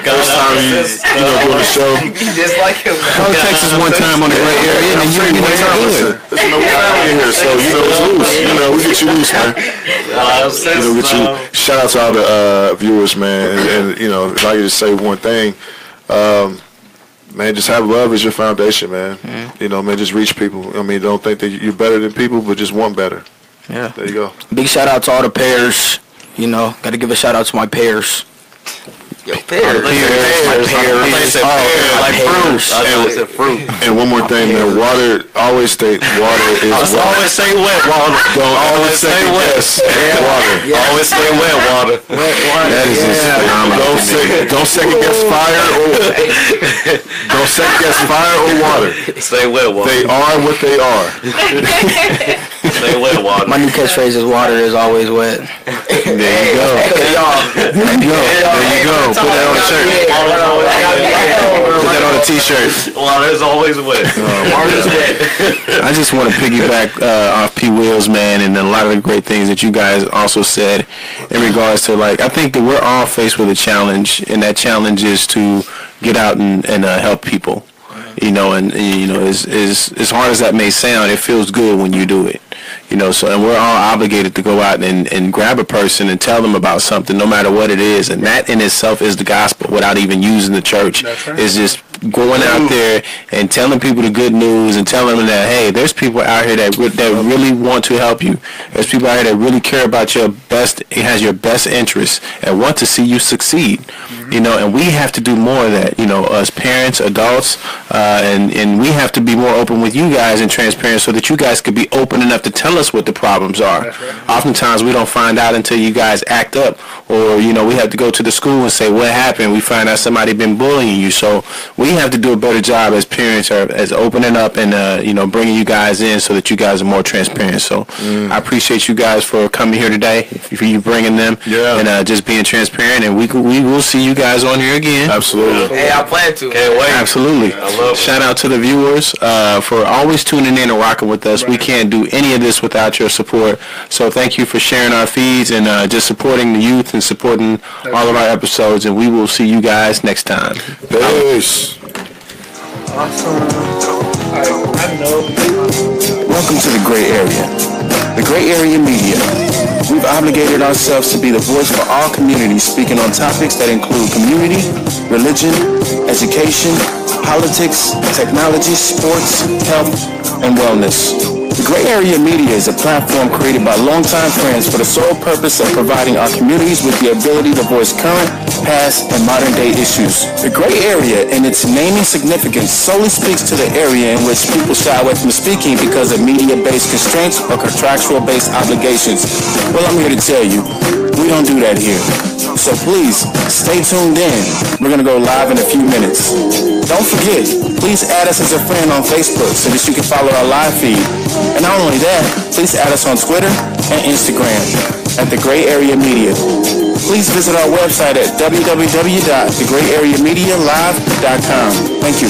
First time you doing the show. Just like him. Come to Texas one time on the Gray Area, and then you're good. Listen, we're family here, so it's loose. We get you loose, man. Get you. Shout out to all the viewers, man. And if I could just say one thing, man, just have love as your foundation, man. Man, just reach people. Don't think that you're better than people, but just want better. Yeah. There you go. Big shout out to all the pairs. Got to give a shout out to my pairs. Yo, pears. Fruit. And one more thing, man. Water. Always state water is water. Always say wet water. Don't Always say wet. water. Always say wet water. That is just phenomenal. Don't second guess fire or don't second guess fire or water. Say wet water. They are what they are. Say wet water. My new catchphrase is water is always wet. There you go. There you go. Put that on the shirt. Put that on the T-shirt. Well, there's always a way. I just want to piggyback off P. Wills, man, and a lot of the great things that you guys also said in regards to, like, I think that we're all faced with a challenge, and that challenge is to get out and help people. You know, and you know, as hard as that may sound, it feels good when you do it. You know, so and we're all obligated to go out and grab a person and tell them about something, no matter what it is, and that in itself is the gospel. Without even using the church, it's just going out there and telling people the good news and telling them that, hey, there's people out here that really want to help you. There's people out here that really care about your best, has your best interests, and want to see you succeed. You know, and we have to do more of that. You know, as parents, adults, and we have to be more open with you guys and transparent, so that you guys could be open enough to tell us what the problems are. Right. Oftentimes we don't find out until you guys act up, or you know, we have to go to the school and say what happened. We find out somebody been bullying you, so we have to do a better job as parents, or as opening up and you know, bringing you guys in so that you guys are more transparent. So I appreciate you guys for coming here today, for you bringing them, and just being transparent. And we will see you guys on here again. Absolutely. Hey, I plan to. Can't wait. Absolutely. I love it. Shout out to the viewers for always tuning in and rocking with us. We can't do any of this without your support. So thank you for sharing our feeds and just supporting the youth and supporting all of our episodes. And we will see you guys next time. Peace. Awesome. I know. Welcome to the Gray Area. The Gray Area Media. We've obligated ourselves to be the voice for all communities, speaking on topics that include community, religion, education, politics, technology, sports, health, and wellness. The Gray Area Media is a platform created by longtime friends for the sole purpose of providing our communities with the ability to voice current, past, and modern-day issues. The Gray Area, in its naming significance, solely speaks to the area in which people shy away from speaking because of media-based constraints or contractual-based obligations. Well, I'm here to tell you, we don't do that here. So please, stay tuned in. We're going to go live in a few minutes. Don't forget, please add us as a friend on Facebook so that you can follow our live feed. And not only that, please add us on Twitter and Instagram at The Gray Area Media. Please visit our website at www.thegrayareamedialive.com. Thank you.